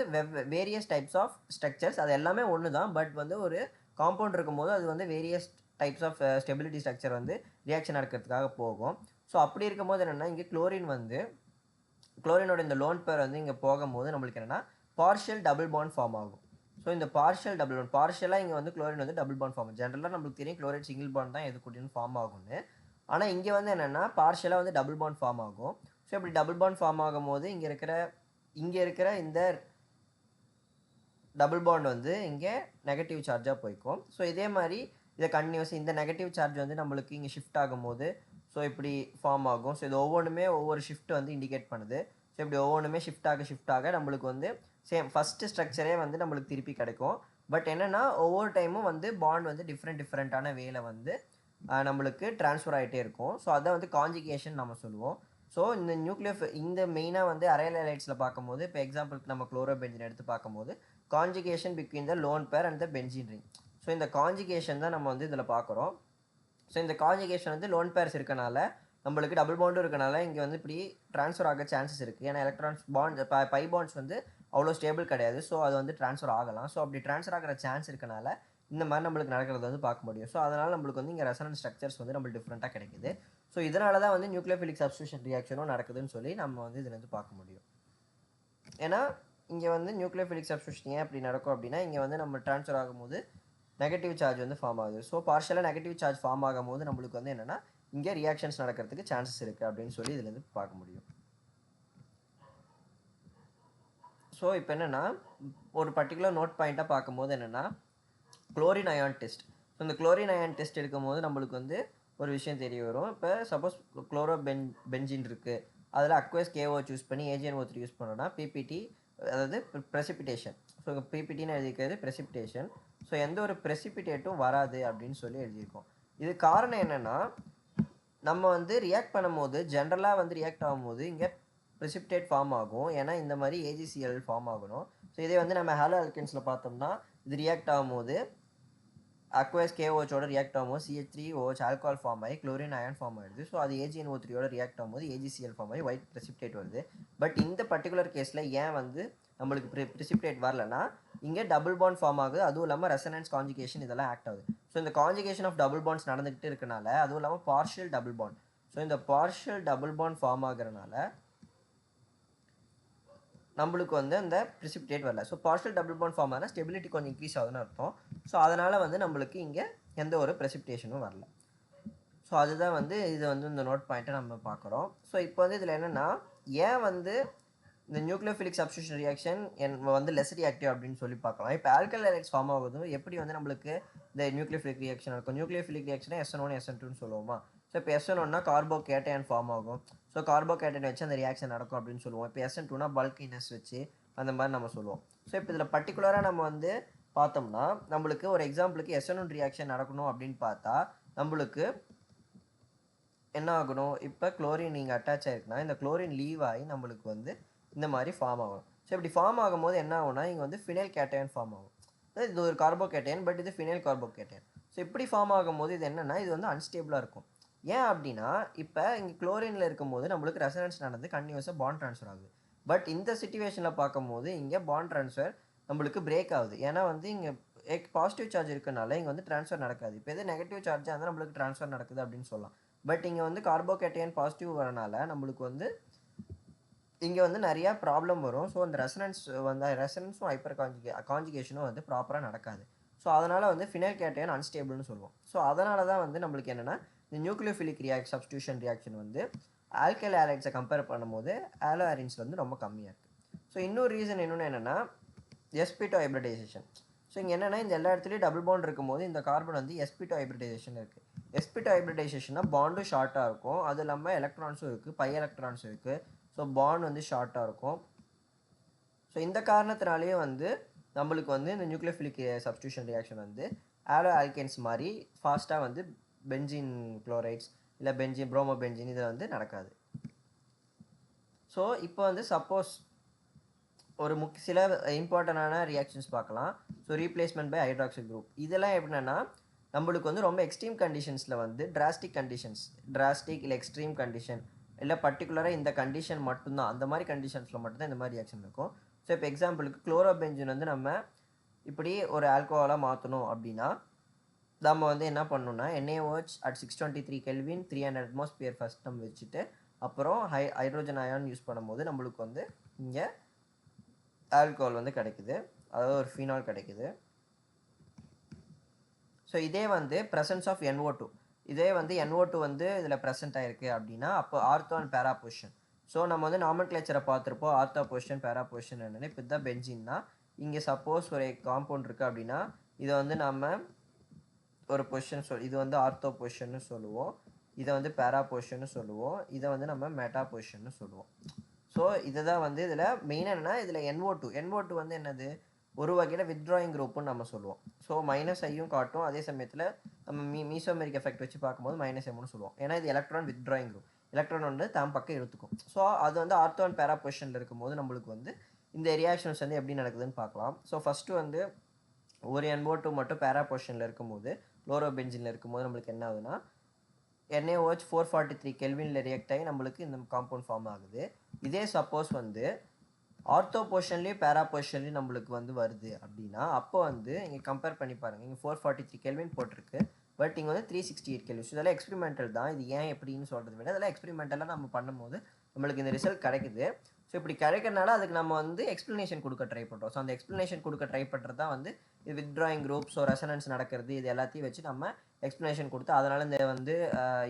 வேரியஸ் டைப்ஸ் ஆஃப் ஸ்ட்ரக்சர்ஸ், அது எல்லாமே ஒன்று தான். பட் வந்து ஒரு காம்பவுண்ட் இருக்கும்போது அது வந்து various types of stability structure வந்து ரியாக்ஷன் நடக்கிறதுக்காக போகும். ஸோ அப்படி இருக்கும்போது என்னென்னா இங்கே குளோரினோட இந்த லோன் பேர் வந்து இங்கே போகும்போது நம்மளுக்கு என்னென்னா பார்ஷியல் டபுள் பாண்ட் ஃபார்ம் ஆகும். ஸோ இந்த பார்ஷியலாக இங்கே வந்து குளோரின் வந்து டபுள் பாண்ட் ஃபார்ம். ஜென்ரலாக நம்மளுக்கு தெரியும் குளோரைட் சிங்கிள் பாண்ட் தான் எது கூட்டின்னு ஃபார்ம் ஆகும்னு. ஆனால் இங்கே வந்து என்னென்னா பார்ஷியலாக வந்து டபுள் பாண்ட் ஃபார்ம் ஆகும். ஸோ இப்படி டபுள் பாண்ட் ஃபார்ம் ஆகும்போது இங்கே இருக்கிற இந்த டபுள் பாண்ட் வந்து இங்கே நெகட்டிவ் சார்ஜாக போய்க்கும். ஸோ இதே மாதிரி இதை கண்டினியூஸ் இந்த நெகட்டிவ் சார்ஜ் வந்து நம்மளுக்கு இங்கே ஷிஃப்ட் ஆகும்போது ஸோ இப்படி ஃபார்ம் ஆகும். ஸோ இது ஒவ்வொன்றுமே ஒவ்வொரு ஷிஃப்ட் வந்து இண்டிகேட் பண்ணுது. ஸோ இப்படி ஒவ்வொன்றுமே ஷிஃப்ட் ஆக நம்மளுக்கு வந்து சேம் ஃபஸ்ட்டு ஸ்ட்ரக்சரே வந்து நம்மளுக்கு திருப்பி கிடைக்கும். பட் என்னென்னா ஒவ்வொரு டைமும் வந்து பாண்ட் வந்து டிஃப்ரெண்ட்டான வேல வந்து நம்மளுக்கு ட்ரான்ஸ்ஃபர் ஆகிட்டே இருக்கும். ஸோ அதை வந்து கான்ஜுகேஷன் நம்ம சொல்லுவோம். ஸோ இந்த மெயினாக வந்து அரைல் ஹாலைட்ஸில் பார்க்கும்போது இப்போ எக்ஸாம்பிளுக்கு நம்ம குளோரோபென்சின் எடுத்து பார்க்கும்போது conjugation between the lone pair and the benzene ring. So இந்த கான்ஜுகேஷன் தான் நம்ம வந்து இதில் பார்க்குறோம். ஸோ இந்த கான்ஜுகேஷன் வந்து லோன் பேர்ஸ் இருக்கனால நம்மளுக்கு டபுள் பாண்டும் இருக்கனால இங்கே வந்து இப்படி ட்ரான்ஸ்ஃபர் ஆக சான்சஸ் இருக்குது. ஏன்னா எலக்ட்ரான்ஸ் பை பாண்ட்ஸ் வந்து அவ்வளோ ஸ்டேபிள் கிடையாது. ஸோ அது வந்து ட்ரான்ஸ்ஃபர் ஆகலாம். ஸோ அப்படி ட்ரான்ஸ்ஃபர் ஆகிற சான்ஸ் இருக்கனால இந்த மாதிரி நம்மளுக்கு நடக்கிறது வந்து பார்க்க முடியும். ஸோ அதனால் நம்மளுக்கு வந்து இங்கே ரெசனன்ஸ் ஸ்ட்ரக்சர்ஸ் வந்து நம்மளுக்கு டிஃப்ரெண்ட்டாக கிடைக்குது. ஸோ இதனால தான் வந்து நியூக்ளியோஃபிலிக் சப்ஸ்டியூஷன் ரியாக்ஷனும் நடக்குதுன்னு சொல்லி நம்ம வந்து இதுலேருந்து பார்க்க முடியும். ஏன்னா இங்கே வந்து நியூக்ளியோஃபிலிக் சப்ஸ்டியூஷன் ஏன் அப்படி நடக்கும் அப்படின்னா இங்கே வந்து நம்ம ட்ரான்ஸ்ஃபர் ஆகும்போது நெகட்டிவ் சார்ஜ் வந்து ஃபார்ம் ஆகுது. ஸோ பார்ஷியலாக நெகட்டிவ் சார்ஜ் ஃபார்ம் ஆகும்போது நம்மளுக்கு வந்து என்னென்னா இங்கே ரியாக்ஷன்ஸ் நடக்கிறதுக்கு சான்சஸ் இருக்குது அப்படின்னு சொல்லி இதுலேருந்து பார்க்க முடியும். ஸோ இப்போ என்னென்னா ஒரு பர்டிகுலர் நோட் பாயிண்ட்டாக பார்க்கும்போது என்னென்னா குளோரின் அயான் டெஸ்ட். ஸோ இந்த குளோரின் அயன் டெஸ்ட் எடுக்கும்போது நம்மளுக்கு வந்து ஒரு விஷயம் தெரிய வரும். இப்போ சப்போஸ் பென்ஜின் இருக்குது, அதில் அக்வஸ் கேஓ சூஸ் பண்ணி AgNO3 யூஸ் பண்ணோன்னா பிபிடி, அதாவது ப்ரெசிபிடேஷன். ஸோ பிபிடின்னு எழுதிக்கிறது ப்ரெசிபிடேஷன். ஸோ எந்த ஒரு ப்ரெசிபிடேட்டும் வராது அப்படின்னு சொல்லி எழுதியிருக்கோம். இது காரணம் என்னென்னா, நம்ம வந்து ரியாக்ட் பண்ணும்போது ஜென்ரலாக வந்து ரியாக்ட் ஆகும்போது இங்கே ப்ரெசிபிடேட் ஃபார்ம் ஆகும். ஏன்னா இந்த மாதிரி AgCl ஃபார்ம் ஆகணும். ஸோ இதே வந்து நம்ம ஹாலோ ஆல்கேன்ஸில் பார்த்தோம்னா இது ரியாக்ட் ஆகும்போது அக்வஸ் கேஓஹோட ரியாக்ட் ஆகும்போது CH3OH ஆல்கஹால் ஃபார்ம் ஆகி குளோரின் அயன் ஃபார்ம் ஆகிடுது. ஸோ அது AgNO3யோட ரியாக்ட் ஆகும்போது AgCl ஃபார்ம் ஆகி ஒயிட் ப்ரெசிபிடேட் வருது. பட் இந்த பர்டிகுலர் கேஸில் ஏன் வந்து நம்மளுக்கு ப்ரெசிபிடேட் வரலன்னா, இங்கே டபுள் பாண்ட் ஃபார்ம் ஆகுது. அதுவும் இல்லாமல் ரெசனன்ஸ் கான்ஜுகேஷன் இதெல்லாம் ஆக்ட் ஆகுது. ஸோ இந்த கான்ஜுகேஷன் ஆஃப் டபுள் பாண்ட்ஸ் நடந்துகிட்டு இருக்கனால, அதுவும் இல்லாமல் பார்ஷியல் டபுள் பாண்ட். ஸோ இந்த பார்ஷியல் டபுள் பாண்ட் ஃபார்ம் ஆகுறதுனால நம்மளுக்கு வந்து அந்த ப்ரெசிபிடேட் வரல. So partial double bond form ஆனால் ஸ்டெபிலிட்டி கொஞ்சம் இன்க்ரீஸ் ஆகுதுன்னு அர்த்தம். ஸோ அதனால் வந்து நம்மளுக்கு இங்கே எந்த ஒரு ப்ரெசிபிடேஷனும் வரல. ஸோ அதுதான் வந்து இது வந்து இந்த நோட் பாயிண்ட்டை நம்ம பார்க்குறோம். ஸோ இப்போ வந்து இதில் என்னென்னா, ஏன் வந்து இந்த நியூக்ளியோஃபிலிக் சப்ஸ்டியூஷன் ரியாக்ஷன் வந்து லெஸ் ரியாக்டிவ் அப்படின்னு சொல்லி பார்க்கலாம். இப்போ ஆல்கல் ஹைட்ரைட்ஸ் ஃபார்ம் ஆகுது, எப்படி வந்து நம்மளுக்கு இந்த நியூக்ளியோஃபிலிக் ரியாக்ஷன் இருக்கும். நியூக்ளியோஃபிலிக் ரியாக்ஷனை SN1 SN2ன்னு சொல்லுவோமா. ஸோ இப்போ SN1னா கார்போகேட்டையான் ஃபார்ம் ஆகும். ஸோ கார்போகேட்டைன் வச்சு அந்த ரியாக்ஷன் நடக்கும் அப்படின்னு சொல்லுவோம். இப்போ SN2னா பல்கினஸ் வச்சு அந்த மாதிரி நம்ம சொல்லுவோம். ஸோ இப்போ இதில் பர்டிகுலராக நம்ம வந்து பார்த்தோம்னா, நம்மளுக்கு ஒரு எக்ஸாம்பிளுக்கு SN1 ரியாக்ஷன் நடக்கணும் அப்படின்னு பார்த்தா நம்மளுக்கு என்ன ஆகணும், இப்போ குளோரின் இங்கே அட்டாச் ஆகிருக்குன்னா இந்த குளோரின் லீவ் ஆகி நம்மளுக்கு வந்து இந்த மாதிரி ஃபார்ம் ஆகும். ஸோ இப்படி ஃபார்ம் ஆகும்போது என்ன ஆகும்னா, இங்கே வந்து ஃபினைல் கேட்டையன் ஃபார்ம் ஆகும். இது ஒரு கார்போகேட்டையன், பட் இது ஃபினைல் கார்போகேட்டையன். ஸோ இப்படி ஃபார்ம் ஆகும்போது இது என்னென்னா, இது வந்து அன்ஸ்டேபிளாக இருக்கும். ஏன் அப்படின்னா, இப்போ இங்கே குளோரினில் இருக்கும்போது நம்மளுக்கு ரெசனன்ஸ் நடந்து கண்டினியூஸாக பாண்ட் ட்ரான்ஸ்ஃபர் ஆகுது. பட் இந்த சிச்சுவேஷனில் பார்க்கும்போது இங்கே பாண்ட் ட்ரான்ஸ்ஃபர் நம்மளுக்கு பிரேக் ஆகுது. ஏன்னா வந்து இங்கே பாசிட்டிவ் சார்ஜ் இருக்கனால இங்கே வந்து ட்ரான்ஸ்ஃபர் நடக்காது. இப்போ எது நெகட்டிவ் சார்ஜாக இருந்தால் நம்மளுக்கு ட்ரான்ஸ்ஃபர் நடக்குது அப்படின்னு சொல்லலாம். பட் இங்கே வந்து கார்போகேட்டையன் பாசிட்டிவ் வரனால நம்மளுக்கு வந்து இங்கே வந்து நிறையா ப்ராப்ளம் வரும். ஸோ அந்த ரெசனன்ஸும் ஹைப்பர் கான்ஜுகேஷனும் வந்து ப்ராப்பராக நடக்காது. ஸோ அதனால் வந்து ஃபினைல் கேட்டையன் அன்ஸ்டேபிள்னு சொல்லுவோம். ஸோ அதனால தான் வந்து நம்மளுக்கு என்னென்னா, இந்த நியூக்ளியோஃபிலிக் சப்ஸ்டியூஷன் ரியாக்ஷன் வந்து ஆல்கைல் ஹைட்ரைட்ஸை கம்பேர் பண்ணும்போது ஆலோ ஆரின்ஸ் வந்து ரொம்ப கம்மியாக இருக்குது. ஸோ இன்னொரு ரீசன் இன்னொன்று என்னென்னா, sp2 ஹைப்ரிடைசேஷன். ஸோ இங்கே என்னென்னா, இந்த எல்லா இடத்துலையும் டபுள் பாண்ட் இருக்கும்போது இந்த கார்பன் வந்து sp2 ஹைப்ரிடைசேஷன் இருக்குது. sp2 ஹைப்ரிடைசேஷன்னா பாண்டும் ஷார்ட்டாக இருக்கும். அது இல்லாமல் எலக்ட்ரான்ஸும் இருக்குது, பை எலக்ட்ரான்ஸும் இருக்குது. ஸோ பாண்ட் வந்து ஷார்ட்டாக இருக்கும். ஸோ இந்த காரணத்தினாலேயே வந்து நம்மளுக்கு வந்து இந்த நியூக்ளியோஃபிலிக் சப்ஸ்டியூஷன் ரியாக்ஷன் வந்து ஆலோ ஆல்கேன்ஸ் மாதிரி ஃபாஸ்ட்டாக வந்து பென்ஜீன் குளோரைட்ஸ் இல்லை ப்ரோமோ பென்ஜீன் இதில் வந்து நடக்காது. ஸோ இப்போ வந்து சப்போஸ் ஒரு சில இம்பார்ட்டண்டான ரியாக்ஷன்ஸ் பார்க்கலாம். So replacement by hydroxyl group. இதெல்லாம் எப்படின்னா, நம்மளுக்கு வந்து ரொம்ப எக்ஸ்ட்ரீம் கண்டிஷன்ஸில் வந்து டிராஸ்டிக் இல்லை எக்ஸ்ட்ரீம் கண்டிஷன் இல்லை பர்டிகுலராக இந்த கண்டிஷன் மட்டும்தான், அந்த மாதிரி கண்டிஷன்ஸில் மட்டும்தான் இந்த மாதிரி ரியாக்ஷன் இருக்கும். ஸோ இப்போ எக்ஸாம்பிளுக்கு குளோரோபென்ஜின் வந்து நம்ம இப்படி ஒரு ஆல்கோஹாலாக மாற்றணும் அப்படின்னா நம்ம வந்து என்ன பண்ணணும்னா, NaOH at 623 Kelvin 300 atmosphere first நம்ம வச்சுட்டு அப்புறம் ஹைட்ரோஜன் அயான் யூஸ் பண்ணும்போது நம்மளுக்கு வந்து இங்கே ஆல்கோஹால் வந்து கிடைக்குது, அதாவது ஒரு ஃபீனால் கிடைக்குது. ஸோ இதே வந்து ப்ரெசன்ஸ் ஆஃப் NO2, இதே வந்து NO2 வந்து இதில் ப்ரெசென்ட் ஆகிருக்கு அப்படின்னா அப்போ ortho and para position. So நம்ம வந்து நாமன்கிளேச்சரை பார்த்துருப்போம், ஆர்த்தோ பொசிஷன் பேரா பொசிஷன் என்னென்னு. இப்போ இதுதான் பென்ஜீன்னா, இங்கே சப்போஸ் ஒரு காம்பவுண்ட் இருக்குது அப்படின்னா இதை வந்து நம்ம ஒரு பொசிஷன் இது வந்து ஆர்த்தோ பொசிஷன்னு சொல்லுவோம், இதை வந்து பேரா பொசிஷன்னு சொல்லுவோம், இதை வந்து நம்ம மெட்டா பொசிஷன்னு சொல்லுவோம். ஸோ இதை தான் வந்து இதில் மெயினாக என்னென்னா, இதில் NO2 வந்து என்னது, ஒரு வகையில் வித்ட்ராயிங் குரூப்புன்னு நம்ம சொல்லுவோம். ஸோ -ஐயும் காட்டும், அதே சமயத்தில் நம்ம மீசோமெரிக் எஃபெக்ட் வச்சு பார்க்கும்போது -Mன்னு சொல்லுவோம். ஏன்னா இது எலக்ட்ரான் வித்ட்ராயிங் குரூப், எலக்ட்ரான் வந்து தாம் பக்கம் எடுத்துக்கும். ஸோ அது வந்து ஆர்த்தோ அண்ட் பேரா பொசிஷனில் இருக்கும்போது நம்மளுக்கு வந்து இந்த ரியாக்ஷன்ஸ் வந்து எப்படி நடக்குதுன்னு பார்க்கலாம். ஸோ ஃபஸ்ட்டு வந்து ஒரு NO2 மட்டும் பேரா பொசிஷனில் இருக்கும்போது, குளோரோபென்ஜினில் இருக்கும்போது நம்மளுக்கு என்ன ஆகுதுன்னா, NaOH 443 கெல்வினில் ரியாக்ட் ஆகி நம்மளுக்கு இந்த காம்பவுண்ட் ஃபார்ம் ஆகுது. இதே சப்போஸ் வந்து ஆர்த்தோ பொசிஷன்லேயும் பேரா பொசிஷன்லேயும் நம்மளுக்கு வந்து வருது அப்படின்னா அப்போ வந்து இங்கே கம்பேர் பண்ணி பாருங்கள். இங்கே 443 கெல்வின் போட்டிருக்கு, பட் இங்கே வந்து 368 கெல்வின். ஸோ இதெல்லாம் எக்ஸ்பெரிமெண்டல் தான். இது ஏன் எப்படின்னு சொல்கிறத விட இதெல்லாம் எக்ஸ்பெரிமெண்டலாக நம்ம பண்ணும்போது நம்மளுக்கு இந்த ரிசல்ட் கிடைக்குது. ஸோ இப்படி கிடைக்கிறனால அதுக்கு நம்ம வந்து எக்ஸ்ப்ளனேஷன் கொடுக்க ட்ரை பண்ணுறோம். ஸோ அந்த எக்ஸ்ப்ளனேஷன் கொடுக்க ட்ரை பண்ணுறது தான் வந்து இது வித்ட்ராயிங் குரூப், ஸோ ரெசனன்ஸ் நடக்கிறது, இது எல்லாத்தையும் வச்சு நம்ம எக்ஸ்ப்ளனேஷன் கொடுத்து அதனால் இந்த வந்து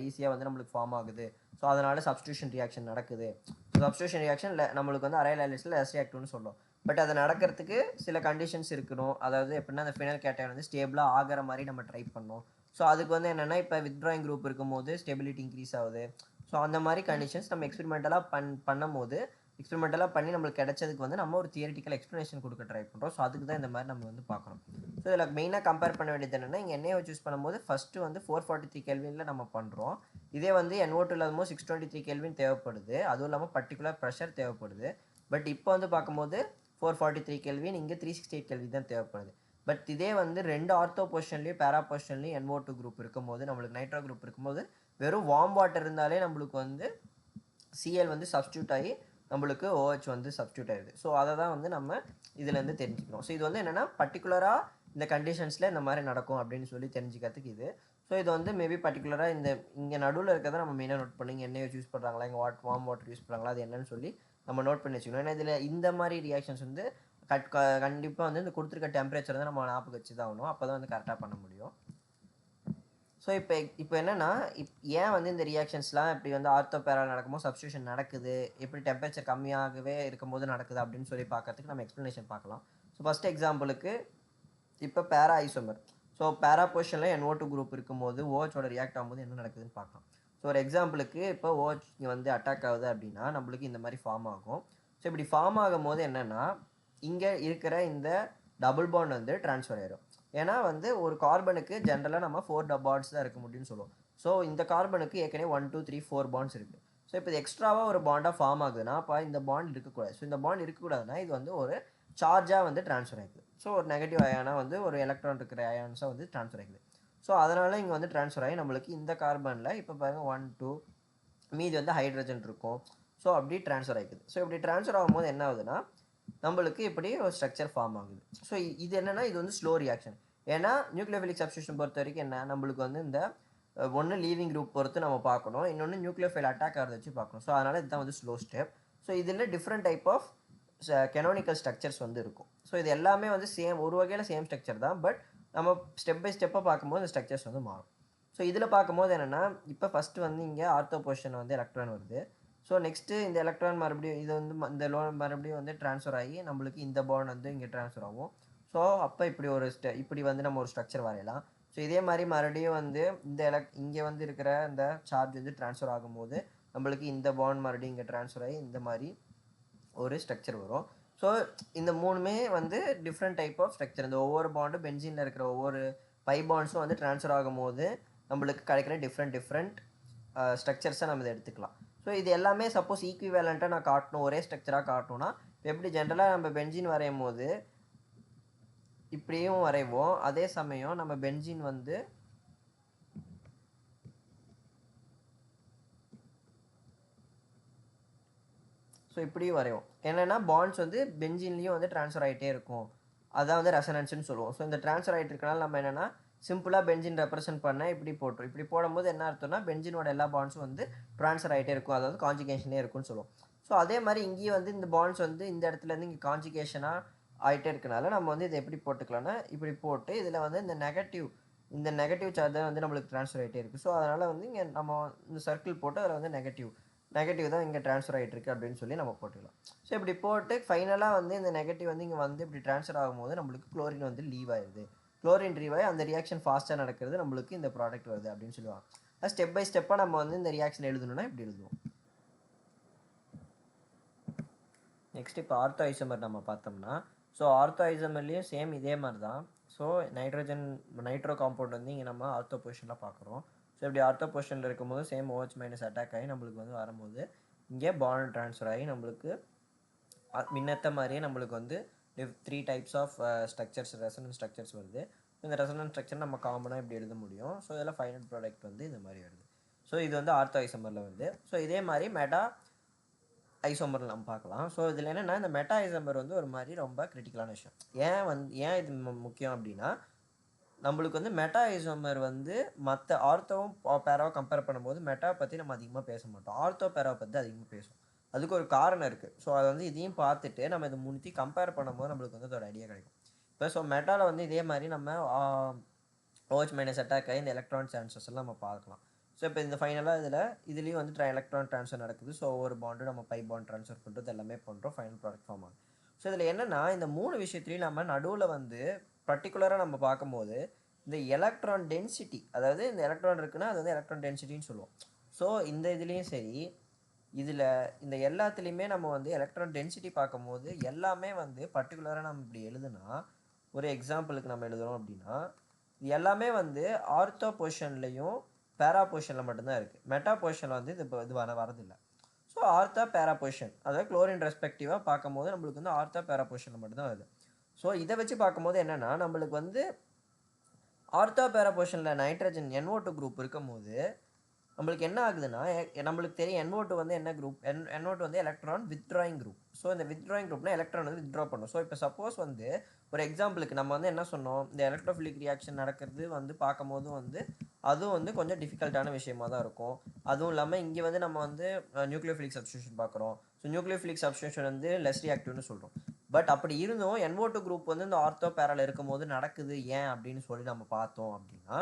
ஈஸியாக வந்து நம்மளுக்கு ஃபார்ம் ஆகுது. ஸோ அதனால் சப்ஸ்டியூஷன் ரியாக்ஷன் நடக்குது. ஸோ சப்ஸ்டியூஷன் ரியாக்ஷன் நம்மளுக்கு வந்து அரையல் ஹைட்ரைட்ஸில் லெஸ் ரியாக்டிவ்னு சொல்லும். பட் அது நடக்கிறதுக்கு சில கண்டிஷன்ஸ் இருக்கணும். அதாவது எப்படின்னா அந்த ஃபினைல் கேட்டையான் வந்து ஸ்டேபிளாக ஆகிற மாதிரி நம்ம ட்ரை பண்ணோம். ஸோ அதுக்கு வந்து என்னென்னா இப்போ வித்ட்ராயிங் குரூப் இருக்கும்போது ஸ்டெபிலிட்டி இன்க்ரீஸ் ஆகுது. ஸோ அந்த மாதிரி கண்டிஷன்ஸ் நம்ம எக்ஸ்பெரிமெண்டலாக பண்ணும்போது எக்ஸ்பெரிமெண்டலாக பண்ணி நம்மளுக்கு கிடைச்சதுக்கு வந்து நம்ம ஒரு தியரிட்டிக்கல் எக்ஸ்ப்ளனேஷன் கொடுக்க ட்ரை பண்ணுறோம். ஸோ அதுக்கு தான் இந்த மாதிரி நம்ம வந்து பார்க்குறோம். ஸோ இதில் மெயினாக கம்பேர் பண்ண வேண்டியது என்னென்னா இங்கே NaO சூஸ் பண்ணும்போது ஃபஸ்ட்டு வந்து 443 கெல்வினில் நம்ம பண்ணுறோம். இதே வந்து NO2 இல்லாதமோ 623 கெல்வின் தேவைப்படுது. அதுவும் இல்லாமல் பர்டிகுலர் ப்ரெஷர் தேவைப்படுது. பட் இப்போ வந்து பார்க்கும்போது 443 கெல்வின், இங்கே 368 கெல்வின் தான் தேவைப்படுது. பட் இதே வந்து 2 ஆர்த்தோ பொசிஷன்லேயும் பேரா பொசிஷன்லேயும் NO2 குரூப் இருக்கும்போது நம்மளுக்கு நைட்ரோ குரூப் இருக்கும்போது வெறும் வார்ம் வாட்டர் இருந்தாலே நம்மளுக்கு வந்து Cl வந்து சப்ஸ்டியூட் ஆகி நம்மளுக்கு OH வந்து சப்ஸ்டியூட் ஆகிடுது. ஸோ அதை தான் வந்து நம்ம இதுலேருந்து தெரிஞ்சுக்கணும். ஸோ இது வந்து என்னென்னா பர்டிகுலராக இந்த கண்டிஷன்ஸில் இந்த மாதிரி நடக்கும் அப்படின்னு சொல்லி தெரிஞ்சுக்கிறதுக்கு இது. ஸோ இது வந்து மேபி பர்டிகுலராக இங்கே நடுவில் இருக்கிறத நம்ம மெயினாக நோட் பண்ணி இங்கே NaOH யூஸ் பண்ணுறாங்களா, இங்கே வார்ம் வாட்டர் யூஸ் பண்ணுறாங்களா, அது என்னன்னு சொல்லி நம்ம நோட் பண்ணி வச்சுக்கணும். ஏன்னா இதில் இந்த மாதிரி ரியாக்ஷன்ஸ் வந்து கண்டிப்பாக வந்து இந்த கொடுத்துருக்க டெம்பரேச்சர் வந்து நம்ம ஞாபகம் வச்சு தான் ஆகணும். அப்போ தான் வந்து கரெக்டாக பண்ண முடியும். ஸோ இப்போ என்னென்னா ஏன் வந்து இந்த ரியாக்ஷன்ஸ்லாம் இப்படி வந்து ஆர்த்தோ பேரால் நடக்கும்போது சப்ஸ்டியூஷன் நடக்குது, எப்படி டெம்பரேச்சர் கம்மியாகவே இருக்கும்போது நடக்குது அப்படின்னு சொல்லி பார்க்கறதுக்கு நம்ம எக்ஸ்ப்ளனேஷன் பார்க்கலாம். ஸோ ஃபஸ்ட் எக்ஸாம்பிளுக்கு இப்போ பேரா ஐசோமர். ஸோ பேரா பொசிஷனில் NO2 குரூப் இருக்கும்போது OHோட ரியாக்ட் ஆகும்போது என்ன நடக்குதுன்னு பார்க்கலாம். ஸோ ஒரு எக்ஸாம்பிளுக்கு இப்போ OH இங்கே வந்து அட்டாக் ஆகுது அப்படின்னா நம்மளுக்கு இந்த மாதிரி ஃபார்ம் ஆகும். ஸோ இப்படி ஃபார்ம் ஆகும் போது என்னென்னா இங்கே இருக்கிற இந்த டபுள் பாண்ட் வந்து ட்ரான்ஸ்ஃபர் ஆயிடும். ஏன்னா வந்து ஒரு கார்பனுக்கு ஜென்ரலாக நம்ம 4 பாண்ட்ஸ் தான் இருக்க முடியும்னு சொல்லுவோம். ஸோ இந்த கார்பனுக்கு ஏற்கனவே 1 2 3 4 பாண்ட்ஸ் இருக்குது. ஸோ இப்போ இது எக்ஸ்ட்ராவாக ஒரு பாண்டாக ஃபார்ம் ஆகுதுன்னா அப்போ இந்த பாண்ட் இருக்கக்கூடாது. ஸோ இந்த பாண்ட் இருக்கக்கூடாதுன்னா இது வந்து ஒரு சார்ஜாக வந்து ட்ரான்ஸ்ஃபர் ஆகிக்குது. ஸோ ஒரு நெகட்டிவ் அயானாக வந்து ஒரு எலக்ட்ரான் இருக்கிற அயான்ஸாக வந்து ட்ரான்ஸ்ஃபர் ஆகிக்குது. ஸோ அதனால் இங்கே வந்து ட்ரான்ஸ்ஃபர் ஆகி நம்மளுக்கு இந்த கார்பனில் இப்போ பாருங்கள் 1 2 மீதி வந்து ஹைட்ரஜன் இருக்கும். ஸோ அப்படி ட்ரான்ஸ்ஃபர் ஆகிக்குது. ஸோ இப்படி ட்ரான்ஸ்ஃபர் ஆகும்போது என்ன ஆகுதுன்னா நம்மளுக்கு இப்படி ஒரு ஸ்ட்ரக்சர் ஃபார்ம் ஆகுது. ஸோ இது என்னென்னா இது வந்து ஸ்லோ ரியாக்ஷன். ஏன்னா நியூக்ளியோஃபிலிக் சப்ஸ்டியூஷன் பொறுத்த வரைக்கும் என்ன நம்மளுக்கு வந்து இந்த ஒன்று லீவிங் குரூப் பொறுத்து நம்ம பார்க்கணும், இன்னொன்று நியூக்ளியோஃபைல் அட்டாக் ஆகிறத வச்சு பார்க்கணும். ஸோ அதனால் இதுதான் வந்து ஸ்லோ ஸ்டெப். ஸோ இதில் different type of canonical structures வந்து இருக்கும். ஸோ இது எல்லாமே வந்து சேம் ஒரு வகையில் சேம் ஸ்ட்ரக்சர் தான். பட் நம்ம ஸ்டெப் பை ஸ்டெப்பாக பார்க்கும்போது இந்த ஸ்ட்ரக்சர்ஸ் வந்து மாறும். ஸோ இதில் பார்க்கும்போது என்னென்னா இப்போ ஃபஸ்ட்டு வந்து இங்கே ஆர்த்தோ பொசிஷன் வந்து எலக்ட்ரான் வருது. ஸோ நெக்ஸ்ட்டு இந்த எலக்ட்ரான் மறுபடியும் இது வந்து இந்த லோன் மறுபடியும் வந்து ட்ரான்ஸ்ஃபர் ஆகி நம்மளுக்கு இந்த பாண்ட் வந்து இங்கே ட்ரான்ஸ்ஃபர் ஆகும். ஸோ அப்போ இப்படி இப்படி வந்து நம்ம ஒரு ஸ்ட்ரக்சர் வரையலாம். ஸோ இதே மாதிரி மறுபடியும் வந்து இங்கே வந்து இருக்கிற இந்த சார்ஜ் வந்து ட்ரான்ஸ்ஃபர் ஆகும்போது நம்மளுக்கு இந்த பாண்ட் மறுபடியும் இங்கே ட்ரான்ஸ்ஃபர் ஆகி இந்த மாதிரி ஒரு ஸ்ட்ரக்சர் வரும். ஸோ இந்த மூணுமே வந்து டிஃப்ரெண்ட் டைப் ஆஃப் ஸ்ட்ரக்சர். இந்த ஒவ்வொரு பாண்டும் பென்சீனில் இருக்கிற ஒவ்வொரு பை பாண்ட்ஸும் வந்து ட்ரான்ஸ்ஃபர் ஆகும்போது நம்மளுக்கு கிடைக்கிற டிஃப்ரெண்ட் ஸ்ட்ரக்சர்ஸை நம்ம இதை எடுத்துக்கலாம். ஸோ இது எல்லாமே சப்போஸ் ஈக்குவேலண்ட்டாக நான் காட்டணும், ஒரே ஸ்ட்ரக்சராக காட்டணும்னா எப்படி ஜென்ரலாக நம்ம பென்சீன் வரையும் போது இப்படியும் வரைவோம். அதே சமயம் நம்ம பென்சீன் வந்து ஸோ இப்படியும் வரைவோம். என்னென்னா பாண்ட்ஸ் வந்து பென்சீன்லேயும் வந்து ட்ரான்ஸ்ஃபர் ஆகிட்டே இருக்கும். அதான் வந்து ரெசனன்ஸ்னு சொல்லுவோம். ஸோ இந்த ட்ரான்ஸ்ஃபர் ஆகிட்டு இருக்கனால நம்ம என்னென்னா சிம்பிளாக பென்சீன் ரெப்ரசென்ட் பண்ண இப்படி போட்டுரும். இப்படி போடும்போது என்ன அர்த்தம்னா பென்சீனோட எல்லா பாண்ட்ஸும் வந்து ட்ரான்ஸ்ஃபர் ஆகிட்டே இருக்கும். அதாவது கான்ஜுகேஷனே இருக்கும்னு சொல்லுவோம். ஸோ அதே மாதிரி இங்கேயும் வந்து இந்த பாண்ட்ஸ் வந்து இந்த இடத்துலேருந்து இங்கே கான்ஜுகேஷனாக ஆகிட்டே இருக்கனால நம்ம வந்து இதை எப்படி போட்டுக்கலாம்னா இப்படி போட்டு இதில் வந்து இந்த நெகட்டிவ் சார்ஜ் வந்து நம்மளுக்கு ட்ரான்ஸ்ஃபர் ஆகிட்டே இருக்குது. ஸோ அதனால் வந்து இங்கே நம்ம இந்த சர்க்கிள் போட்டு அதில் வந்து நெகட்டிவ் தான் இங்கே ட்ரான்ஸ்ஃபர் ஆகிட்டு இருக்குது அப்படின்னு சொல்லி நம்ம போட்டுக்கலாம். ஸோ இப்படி போட்டு ஃபைனலாக வந்து இந்த நெகட்டிவ் வந்து இங்கே வந்து இப்படி ட்ரான்ஸ்ஃபர் ஆகும்போது நம்மளுக்கு குளோரின் வந்து லீவ் ஆயிடுது. குளோரின் லீவ் ஆகி அந்த ரியாக்ஷன் ஃபாஸ்ட்டாக நடக்கிறது நம்மளுக்கு இந்த ப்ராடக்ட் வருது அப்படின்னு சொல்லுவாங்க. அது ஸ்டெப் பை ஸ்டெப்பாக நம்ம வந்து இந்த ரியாக்ஷன் எழுதணும்னா இப்படி எழுதுவோம். நெக்ஸ்ட் இப்போ ஆர்த்தோ ஐசோமர் நம்ம பார்த்தோம்னா ஸோ ஆர்த்தோ ஐசோமர்லேயும் சேம் இதே மாதிரி தான். ஸோ நைட்ரோ காம்பவுண்ட் வந்து இங்கே நம்ம ஆர்த்தோ பொசிஷனில் பார்க்குறோம். ஸோ இப்படி ஆர்த்தோ பொசிஷனில் இருக்கும்போது சேம் OH மைனஸ் அட்டாக் ஆகி நம்மளுக்கு வந்து வரும்போது இங்கே பாண்ட் ட்ரான்ஸ்ஃபர் ஆகி நம்மளுக்கு முன்னத்த மாதிரியே நம்மளுக்கு வந்து 3 types of structures resonance structures வருது. இந்த ரெசனன்ஸ் ஸ்ட்ரக்சர் நம்ம காமனாக இப்படி எழுத முடியும். ஸோ இதில் ஃபைனல் ப்ராடக்ட் வந்து இந்த மாதிரி வருது. ஸோ இது வந்து ஆர்த்தோ ஐசோமரில் வருது. ஸோ இதே மாதிரி மெட்டா ஐசோமரில் நம்ம பார்க்கலாம். ஸோ இதில் என்னென்னா இந்த மெட்டா ஐசோமர் வந்து ஒரு மாதிரி ரொம்ப கிரிட்டிக்கலான விஷயம். ஏன் இது முக்கியம் அப்படின்னா நம்மளுக்கு வந்து மெட்டா ஐசோமர் வந்து மற்ற ஆர்த்தோவும் பேராவும் கம்பேர் பண்ணும்போது மெட்டா பற்றி நம்ம அதிகமாக பேச மாட்டோம். ஆர்த்தோ பேராவை பற்றி அதிகமாக பேசுவோம். அதுக்கு ஒரு காரணம் இருக்குது. ஸோ அதை வந்து இதையும் பார்த்துட்டு நம்ம இதை மூணுத்தையும் கம்பேர் பண்ணும்போது நம்மளுக்கு வந்து அதோட ஐடியா கிடைக்கும். இப்போ ஸோ மெட்டாவில் வந்து இதே மாதிரி நம்ம OH மைனஸ் அட்டாக் ஆகி இந்த எலக்ட்ரான் சான்சஸ் எல்லாம் நம்ம பார்க்கலாம். ஸோ இப்போ இந்த ஃபைனலாக இதுலேயும் வந்து எலக்ட்ரான் ட்ரான்ஸ்ஃபர் நடக்குது. ஸோ ஒவ்வொரு பாண்டும் நம்ம பை பாண்ட் ட்ரான்ஸ்ஃபர் பண்ணுறது எல்லாமே பண்ணுறோம். ஃபைனல் ப்ராடக்ட் ஃபார்ம் ஆகும். ஸோ இதில் என்னென்னா இந்த 3 விஷயத்துலையும் நம்ம நடுவில் வந்து பர்டிகுலராக நம்ம பார்க்கும்போது இந்த எலக்ட்ரான் டென்சிட்டி, அதாவது இந்த எலக்ட்ரான் இருக்குன்னா அது வந்து எலக்ட்ரான் டென்சிட்டின்னு சொல்லுவோம். ஸோ இந்த இதுலேயும் சரி, இதில் இந்த எல்லாத்துலேயுமே நம்ம வந்து எலக்ட்ரான் டென்சிட்டி பார்க்கும்போது எல்லாமே வந்து பர்டிகுலராக நம்ம இப்படி எழுதுனா, ஒரு எக்ஸாம்பிளுக்கு நம்ம எழுதுகிறோம் அப்படின்னா, இது எல்லாமே வந்து ஆர்த்தோ பொசிஷன்லையும் பேரா பொசிஷனில் மட்டும்தான் இருக்குது. மெட்டா பொசிஷனில் வந்து இது வரதில்லை. ஸோ ஆர்த்தோ பேரா பொசிஷன், அதாவது குளோரின் ரெஸ்பெக்டிவாக பார்க்கும்போது நம்மளுக்கு வந்து ஆர்த்தோ பேரா பொசிஷனில் மட்டும்தான் வருது. ஸோ இதை வச்சு பார்க்கும்போது என்னென்னா, நம்மளுக்கு வந்து ஆர்த்தோ பேரா பொசிஷனில் நைட்ரஜன் NO2 குரூப் இருக்கும்போது நம்மளுக்கு என்ன ஆகுதுன்னா, நம்மளுக்கு தெரியும் NO2 வந்து என்ன குரூப், NO2 வந்து எலக்ட்ரான் வித்ட்ராயிங் குரூப். ஸோ இந்த வித்ட்ராயிங் குரூப்னா எலக்ட்ரான் வந்து வித்ட்ரா பண்ணும். ஸோ இப்போ சப்போஸ் வந்து ஒரு எக்ஸாம்பிளுக்கு நம்ம வந்து என்ன சொன்னோம், இந்த எலக்ட்ரோஃபிலிக் ரியாக்ஷன் நடக்கிறது வந்து பார்க்கும்போது வந்து அதுவும் வந்து கொஞ்சம் டிஃபிகல்ட்டான விஷயமா தான் இருக்கும். அதுவும் இல்லாமல் இங்கே வந்து நம்ம வந்து நியூக்ளியோஃபிலிக் சப்ஸ்டியூஷன் பார்க்குறோம். ஸோ நியூக்ளியோஃபிலிக் சப்ஸ்டியூஷன் வந்து லெஸ் ரியாக்டிவ்னு சொல்கிறோம். பட் அப்படி இருந்தும் NO2 குரூப் வந்து இந்த ஆர்த்தோ பேரால இருக்கும்போது நடக்குது ஏன் அப்படின்னு சொல்லி நம்ம பார்த்தோம் அப்படின்னா,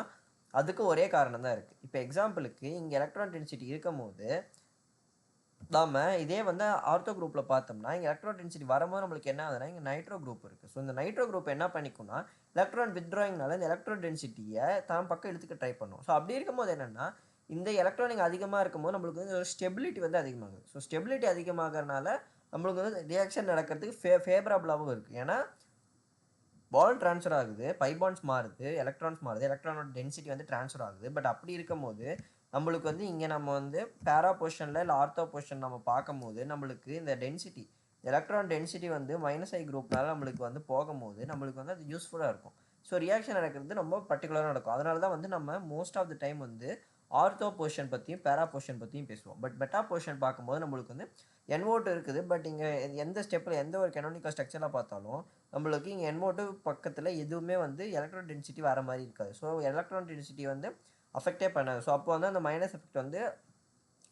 அதுக்கு ஒரே காரணம் தான் இருக்குது. இப்போ எக்ஸாம்பிளுக்கு இங்கே எலக்ட்ரான் டென்சிட்டி இருக்கும்போது நாம் இதே வந்து ஆர்த்தோ குரூப்பில் பார்த்தோம்னா, இங்கே எலக்ட்ரான் டென்சிட்டி வரும்போது நம்மளுக்கு என்ன ஆகுதுன்னா, இங்கே நைட்ரோ குரூப் இருக்குது. ஸோ இந்த நைட்ரோ குரூப் என்ன பண்ணிக்கும்னா, எலக்ட்ரான் வித்ட்ராயிங்னால இந்த எலக்ட்ரான் டென்சிட்டியை தான் பக்கம் இழுத்துக்க ட்ரை பண்ணும். ஸோ அப்படி இருக்கும்போது என்னென்னா, இந்த எலக்ட்ரானிக் அதிகமாக இருக்கும்போது நம்மளுக்கு வந்து ஒரு ஸ்டெபிலிட்டி வந்து அதிகமாகுது. ஸோ ஸ்டெபிலிட்டி அதிகமாகறனால நம்மளுக்கு வந்து ரியாக்ஷன் நடக்கிறதுக்கு ஃபேவரபுளாகவும் இருக்குது. ஏன்னா பாண்ட் ட்ரான்ஸ்ஃபர் ஆகுது, பை பாண்ட்ஸ் மாறுது, எலக்ட்ரான்ஸ் மாறுது, எலக்ட்ரானோட டென்சிட்டி வந்து ட்ரான்ஸ்ஃபர் ஆகுது. பட் அப்படி இருக்கும்போது நம்மளுக்கு வந்து இங்கே நம்ம வந்து பேரா பொசிஷனில் இல்லை ஆர்த்தோ பொசிஷன் நம்ம பார்க்கும்போது நம்மளுக்கு இந்த டென்சிட்டி, எலக்ட்ரான் டென்சிட்டி வந்து -I குரூப்னால நம்மளுக்கு வந்து போகும்போது நம்மளுக்கு வந்து அது யூஸ்ஃபுல்லாக இருக்கும். ஸோ ரியாக்ஷன் நடக்கிறது ரொம்ப பர்டிகுலராக நடக்கும். அதனால தான் வந்து நம்ம மோஸ்ட் ஆஃப் த டைம் வந்து ஆர்த்தோ பொசிஷன் பற்றியும் பேரா பொசிஷன் பற்றியும் பேசுவோம். பட் பெட்டா பொசிஷன் பார்க்கும்போது நம்மளுக்கு வந்து NO2 இருக்குது. பட் இங்கே எந்த ஸ்டெப்பில் எந்த ஒரு கெனோனிக்கல் ஸ்ட்ரக்சரில் பார்த்தாலும் நம்மளுக்கு இங்கே NO2 பக்கத்தில் எதுவுமே வந்து எலக்ட்ரான் டென்சிட்டி வர மாதிரி இருக்காது. ஸோ எலக்ட்ரான் டென்சிட்டி வந்து அஃபெக்டே பண்ணாது. ஸோ அப்போ வந்து அந்த மைனஸ் எஃபெக்ட் வந்து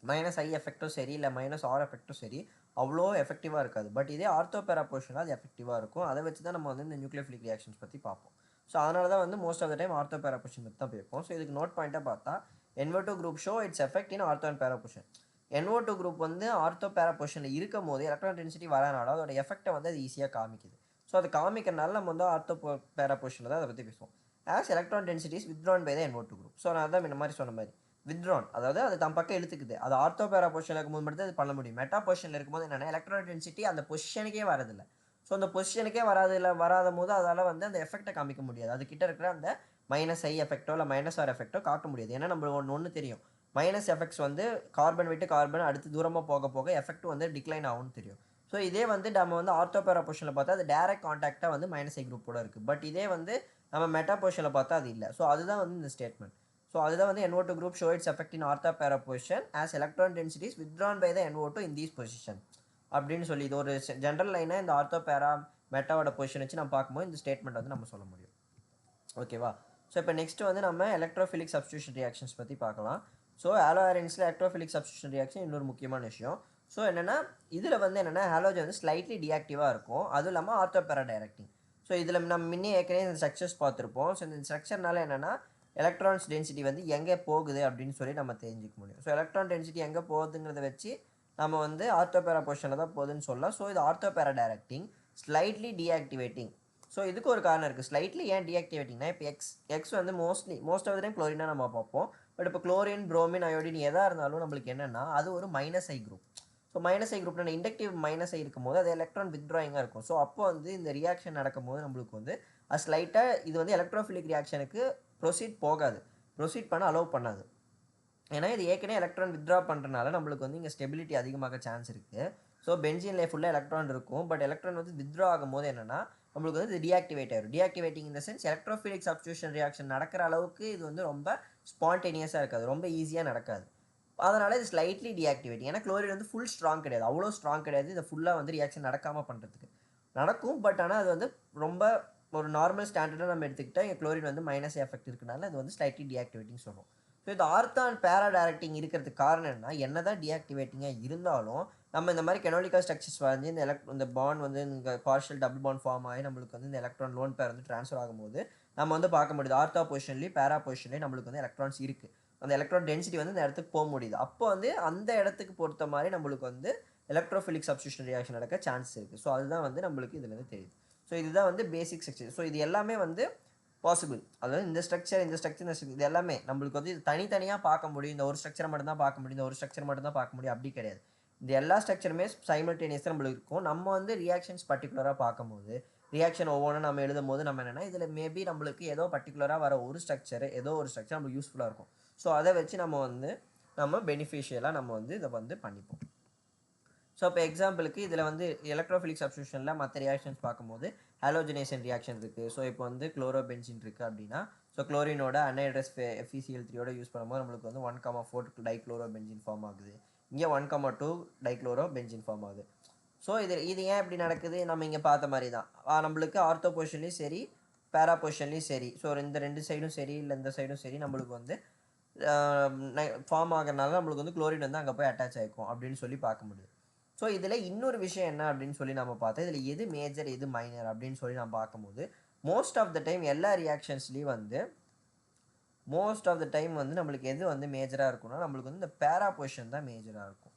-I எஃபெக்டும் சரி, இல்லை -R எஃபெக்டும் சரி, அவ்வளோ எஃபெக்டிவாக இருக்காது. பட் இதே ஆர்த்தோ பேரா பொசிஷனில் அது எஃபெக்டிவாக இருக்கும். அதை வச்சு தான் நம்ம வந்து இந்த நியூக்ளியோஃபிலிக் ரியாக்ஷன்ஸ் பற்றி பார்ப்போம். ஸோ அதனால தான் வந்து most of the time ortho para position பற்றி தான் பார்ப்போம். ஸோ இதுக்கு நோட் பாயிண்ட்டாக பார்த்தா NO2 group show its effect in ortho and para position. NO2 group வந்து ஆர்த்தோ பேரா பொசிஷனில் இருக்கும் போது எலக்ட்ரான் டென்சிட்டி வரனால அதோட எஃபெக்டை வந்து அது ஈஸியாக காமிக்குது. ஸோ அது காமிக்கிறனால நம்ம வந்து ஆர்த்தோ பேரா பொசிஷனில் தான் அதை பற்றி பேசுவோம். As electron densities withdrawn by the NO2 group. So நான் தான் இந்த மாதிரி சொன்ன மாதிரி வித்ட்ரான், அதாவது அது தம் பக்கம் இழுத்துக்குது. அது ஆர்த்தோ பேரா பொசிஷனில் இருக்கும்போது மட்டும் அது பண்ண முடியும். மெட்டா பொசிஷனில் இருக்கும்போது என்னென்னா எலக்ட்ரான் டென்சிட்டி அந்த பொசிஷனுக்கே வரதில்லை. ஸோ அந்த பொசிஷனுக்கே வராத போது அதால் வந்து அந்த எஃபெக்டை காமிக்க முடியாது. அது கிட்ட இருக்கிற அந்த -I எஃபெக்டோ இல்லை -R எஃபெக்டோ காட்ட முடியாது. ஏன்னா நம்ம ஒன்று தெரியும், மைனஸ் எஃபெக்ட்ஸ் வந்து கார்பன் விட்டு கார்பன் அடுத்து தூரமாக போக போக எஃபெக்ட் வந்து டிக்ளைன் ஆகும்னு தெரியும். ஸோ இதே வந்து நம்ம வந்து ஆர்த்தோ பேரா பொசிஷனில் பார்த்தா அது டேரக்ட் கான்டாக்டாக வந்து -I குரூப்போட இருக்குது. பட் இதே வந்து நம்ம மெட்டா பொசிஷனில் பார்த்தா அது இல்லை. ஸோ அதுதான் வந்து இந்த ஸ்டேட்மெண்ட். ஸோ அதுதான் வந்து NO2 group show its effect in ortho para position as electron densities withdrawn by the NO2 in these position அப்படின்னு சொல்லி இது ஒரு ஜென்ரல் லைனாக இந்த ஆர்த்தோ பேரா மெட்டாவோட பொசிஷன் வச்சு நம்ம பார்க்கும்போது இந்த ஸ்டேட்மெண்ட் வந்து நம்ம சொல்ல முடியும். ஓகேவா? ஸோ இப்போ நெக்ஸ்ட் வந்து நம்ம எலக்ட்ரோஃபிலிக் சப்ஸ்டியூஷன் ரியாக்ஷன்ஸ் பற்றி பார்க்கலாம். ஸோ ஹாலோஆரன்ஸில் எலக்ட்ரோஃபிலிக் சப்ஸ்டியூஷன் ரியாக்ஷன் இன்னொரு முக்கியமான விஷயம். ஸோ என்னென்னா இதில் வந்து என்னென்னா ஹாலோஜன் வந்து ஸ்லைட்லி டிஆக்டிவாக இருக்கும். அதுவும் இல்லாமல் ஆர்த்தோ பேரா டைரக்டிங். ஸோ இதில் நம்ம முன்னே ஏற்கனவே இந்த ஸ்ட்ரக்சர்ஸ் பார்த்துருப்போம். ஸோ இந்த ஸ்ட்ரக்சர்னால என்னென்னா எலக்ட்ரான்ஸ் டென்சிட்டி வந்து எங்கே போகுது அப்படின்னு சொல்லி நம்ம தெரிஞ்சிக்க முடியும். ஸோ எலக்ட்ரான் டென்சிட்டி எங்கே போகுதுங்கிறத வச்சு நம்ம வந்து ஆர்த்தோ பேரா பொசிஷனில் தான் போகுதுன்னு சொல்லலாம். ஸோ இது ஆர்த்தோ பேரா டைரக்டிங், ஸ்லைட்லி டீஆக்டிவேட்டிங். ஸோ இதுக்கு ஒரு காரணம் இருக்குது. ஸ்லைட்லி ஏன் டீஆக்டிவேட்டிங்னா இப்போ எக்ஸ் வந்து மோஸ்ட் ஆஃப் த டைம் குளோரினாக நம்ம பார்ப்போம். பட் இப்போ குளோரின், புரோமின், அயோடின் எதாக இருந்தாலும் நம்மளுக்கு என்னென்னா அது ஒரு -I குரூப். ஸோ -I குரூப்ல இண்டக்டிவ் -I இருக்கும்போது அது எலக்ட்ரான் வித்ட்ராயிங்காக இருக்கும். ஸோ அப்போ வந்து இந்த ரியாக்ஷன் நடக்கும்போது நம்மளுக்கு வந்து அது ஸ்லைட்டாக இது வந்து எலக்ட்ரோஃபிலிக் ரியாக்ஷனுக்கு ப்ரொசீட் பண்ண அலோவ் பண்ணாது. ஏன்னா இது ஏற்கனவே எலக்ட்ரான் வித்ட்ரா பண்ணுறனால நம்மளுக்கு வந்து இங்கே ஸ்டெபிலிட்டி அதிகமாக சான்ஸ் இருக்குது. ஸோ பென்சீனில் ஃபுல்லாக எலக்ட்ரான் இருக்கும். பட் எலக்ட்ரான் வந்து வித்ட்ரா ஆகும்போது என்னென்னா நம்மளுக்கு வந்து இது டீஆக்டிவேட் ஆகிடும். டீஆக்டிவேட்டிங் இந்த சென்ஸ் எலக்ட்ரோஃபிலிக் சப்ஸ்டியூஷன் ரியாக்ஷன் நடக்கிற அளவுக்கு இது வந்து ரொம்ப ஸ்பான்டேனியஸாக இருக்காது, ரொம்ப ஈஸியாக நடக்காது. அதனால் இது ஸ்லைட்லி டீஆக்டிவேட்டிங். ஏன்னா குளோரின் வந்து ஃபுல் ஸ்ட்ராங் கிடையாது, அவ்வளோ ஸ்ட்ராங் கிடையாது இதை ஃபுல்லாக வந்து ரியாக்ஷன் நடக்காமல் பண்ணுறதுக்கு. நடக்கும், பட் ஆனால் அது வந்து ரொம்ப ஒரு நார்மல் ஸ்டாண்டர்டாக நம்ம எடுத்துக்கிட்டால் இங்கே குளோரின் வந்து -I எஃபெக்ட் இருக்குனால அது வந்து ஸ்லைட்லி டீஆக்டிவேட்டிங் சொல்லுவோம். ஸோ இது ஆர்த்தோ அண்ட் பேரா டைரக்டிங் இருக்கிறதுக்கு காரணம் என்ன தான் டீஆக்டிவேட்டிங்காக இருந்தாலும் நம்ம இந்த மாதிரி கெனோனிக்கல் ஸ்ட்ரக்சர்ஸ் வந்து இந்த பாண்ட் வந்து இங்கே பார்ஷியல் டபுள் பாண்ட் ஃபார்ம் ஆகி நம்மளுக்கு வந்து இந்த எலக்ட்ரான் லோன் பேர் வந்து ட்ரான்ஸ்ஃபர் ஆகும்போது நம்ம வந்து பார்க்க முடியுது ஆர்த்தோ பொசிஷன்லேயும் பேரா பொசிஷன்லேயும் நம்மளுக்கு வந்து எலக்ட்ரான்ஸ் இருக்குது. அந்த எலக்ட்ரான் டென்சிட்டி வந்து இந்த இடத்துக்கு போக முடியுது. அப்போ வந்து அந்த இடத்துக்கு பொறுத்த மாதிரி நம்மளுக்கு வந்து எலக்ட்ரோஃபிலிக் சப்ஸ்டியூஷன் ரியாக்ஷன் நடக்க சான்ஸ் இருக்குது. ஸோ அதுதான் வந்து நம்மளுக்கு இதுலேருந்து தெரியுது. ஸோ இதுதான் வந்து பேசிக் ஸ்ட்ரக்சர். ஸோ இது எல்லாமே வந்து பாசிபிள். அதாவது இந்த ஸ்ட்ரக்சர் இது எல்லாமே நம்மளுக்கு வந்து இது தனித்தனியாக பார்க்க முடியும். இந்த ஒரு ஸ்ட்ரக்சரை மட்டும் தான் பார்க்க முடியும், இந்த ஒரு ஸ்ட்ரக்சர் மட்டும் தான் பார்க்க முடியும் அப்படி கிடையாது. இந்த எல்லா ஸ்ட்ரக்சருமே சைமல்டேனியஸாக நம்மளுக்கு இருக்கும். நம்ம வந்து ரியாக்ஷன்ஸ் பர்டிகுலராக பார்க்கும்போது ரியாக்ஷன் ஒவ்வொன்றும் நம்ம எழுதும் போது நம்ம என்னென்னா இதில் மேபி நம்மளுக்கு ஏதோ பர்டிகுலராக வர ஒரு ஸ்ட்ரக்சர் நம்மளுக்கு யூஸ்ஃபுல்லாக இருக்கும். ஸோ அதை வச்சு நம்ம பெனிஃபிஷியலாக நம்ம வந்து இதை வந்து பண்ணிப்போம். ஸோ இப்போ எக்ஸாம்பிளுக்கு இதில் வந்து எலக்ட்ரோஃபிலிக் சப்ஸ்டியூஷனில் மற்ற ரியாக்ஷன்ஸ் பார்க்கும்போது ஹாலோஜனேஷன் ரியாக்ஷன் இருக்குது. ஸோ இப்போ வந்து குளோரோபென்சின் இருக்குது அப்படின்னா, ஸோ குளோரினோட அன்ஹைட்ரஸ் FeCl3யோட யூஸ் பண்ணும்போது நம்மளுக்கு வந்து 1,4 டைக்ளோரோபென்சின் ஃபார்ம் ஆகுது. இங்கே 1,2 டைக்ளோரோபென்சின் ஃபார்ம் ஆகுது. ஸோ இது ஏன் இப்படி நடக்குது? நம்ம இங்கே பார்த்த மாதிரி தான் நம்மளுக்கு ஆர்த்தோ பொசிஷன்லேயும் சரி பேரா பொசிஷன்லேயும் சரி, ஸோ இந்த ரெண்டு சைடும் சரி இல்லை இந்த சைடும் சரி நம்மளுக்கு வந்து ஃபார்ம் ஆகிறதுனால நம்மளுக்கு வந்து குளோரின் வந்து அங்கே போய் அட்டாச் ஆகிக்கும் அப்படின்னு சொல்லி பார்க்க முடியும். ஸோ இதில் இன்னொரு விஷயம் என்ன அப்படின்னு சொல்லி நம்ம பார்த்தோம். இதில் எது மேஜர் எது மைனர் அப்படின்னு சொல்லி நம்ம பார்க்கும்போது மோஸ்ட் ஆஃப் த டைம் எல்லா ரியாக்ஷன்ஸ்லேயும் வந்து நம்மளுக்கு எது வந்து மேஜராக இருக்கும்னா நம்மளுக்கு வந்து இந்த பேரா பொசிஷன் தான் மேஜராக இருக்கும்.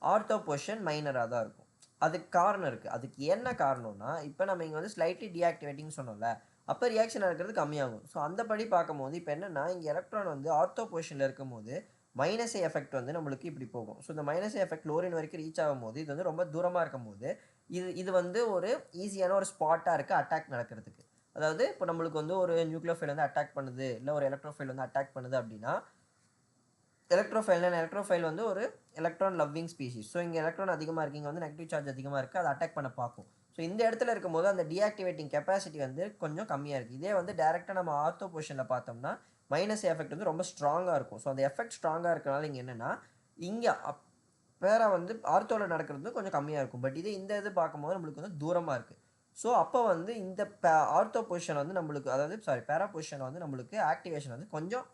ஆர்த்தோ பொசிஷன் மைனராக தான் இருக்கும். அதுக்கு காரணம் இருக்குது. அதுக்கு என்ன காரணம்னா இப்போ நம்ம இங்கே வந்து ஸ்லைட்லி டீஆக்டிவேட்டிங் சொன்னோம்ல, அப்போ ரியாக்ஷன் நடக்கிறது கம்மியாகும். ஸோ அந்த படி பார்க்கும்போது இப்போ என்னென்னா இங்கே எலக்ட்ரான் வந்து ஆர்த்தோ பொசிஷனில் இருக்கும்போது மைனஸ் எஃபெக்ட் வந்து நம்மளுக்கு இப்படி போகும். ஸோ இந்த மைனஸ் எஃபெக்ட் குளோரின் வரைக்கும் ரீச் ஆகும்போது இது வந்து ரொம்ப தூரமாக இருக்கும்போது இது வந்து ஒரு ஈஸியான ஒரு ஸ்பாட்டாக இருக்குது அட்டாக் நடக்கிறதுக்கு. அதாவது இப்போ நம்மளுக்கு வந்து ஒரு நியூக்ளியோஃபைல் வந்து அட்டாக் பண்ணுது, இல்லை ஒரு எலக்ட்ரோஃபைல் வந்து அட்டாக் பண்ணுது அப்படின்னா, எலக்ட்ரோஃபைல் வந்து ஒரு எலக்ட்ரான் லவ்விங் ஸ்பீஷிஸ். ஸோ இங்கே எலக்ட்ரான் அதிகமாக இருக்குது, இங்கே வந்து நெகட்டிவ் சார்ஜ் அதிகமாக இருக்குது, அதை அட்டாக் பண்ண பார்க்கும். ஸோ இந்த இடத்துல இருக்கும்போது அந்த டீஆக்டிவேட்டிங் கெப்பாசிட்டி வந்து கொஞ்சம் கம்மியாக இருக்குது. இதே வந்து டேரெக்டாக நம்ம ஆர்த்தோ பொசிஷனில் பார்த்தோம்னா மைனஸ் எஃபெக்ட் வந்து ரொம்ப ஸ்ட்ராங்காக இருக்கும். ஸோ அந்த எஃபெக்ட் ஸ்ட்ராங்காக இருக்கிறனால இங்கே என்னென்னா இங்கே பேரா வந்து ஆர்த்தோவில் நடக்கிறது கொஞ்சம் கம்மியாக இருக்கும். பட் இந்த இது பார்க்கும்போது நம்மளுக்கு வந்து தூரமாக இருக்குது. ஸோ அப்போ வந்து இந்த ஆர்த்தோ பொசிஷன் வந்து நம்மளுக்கு பேரா பொசிஷன் வந்து நம்மளுக்கு ஆக்டிவேஷன் வந்து கொஞ்சம்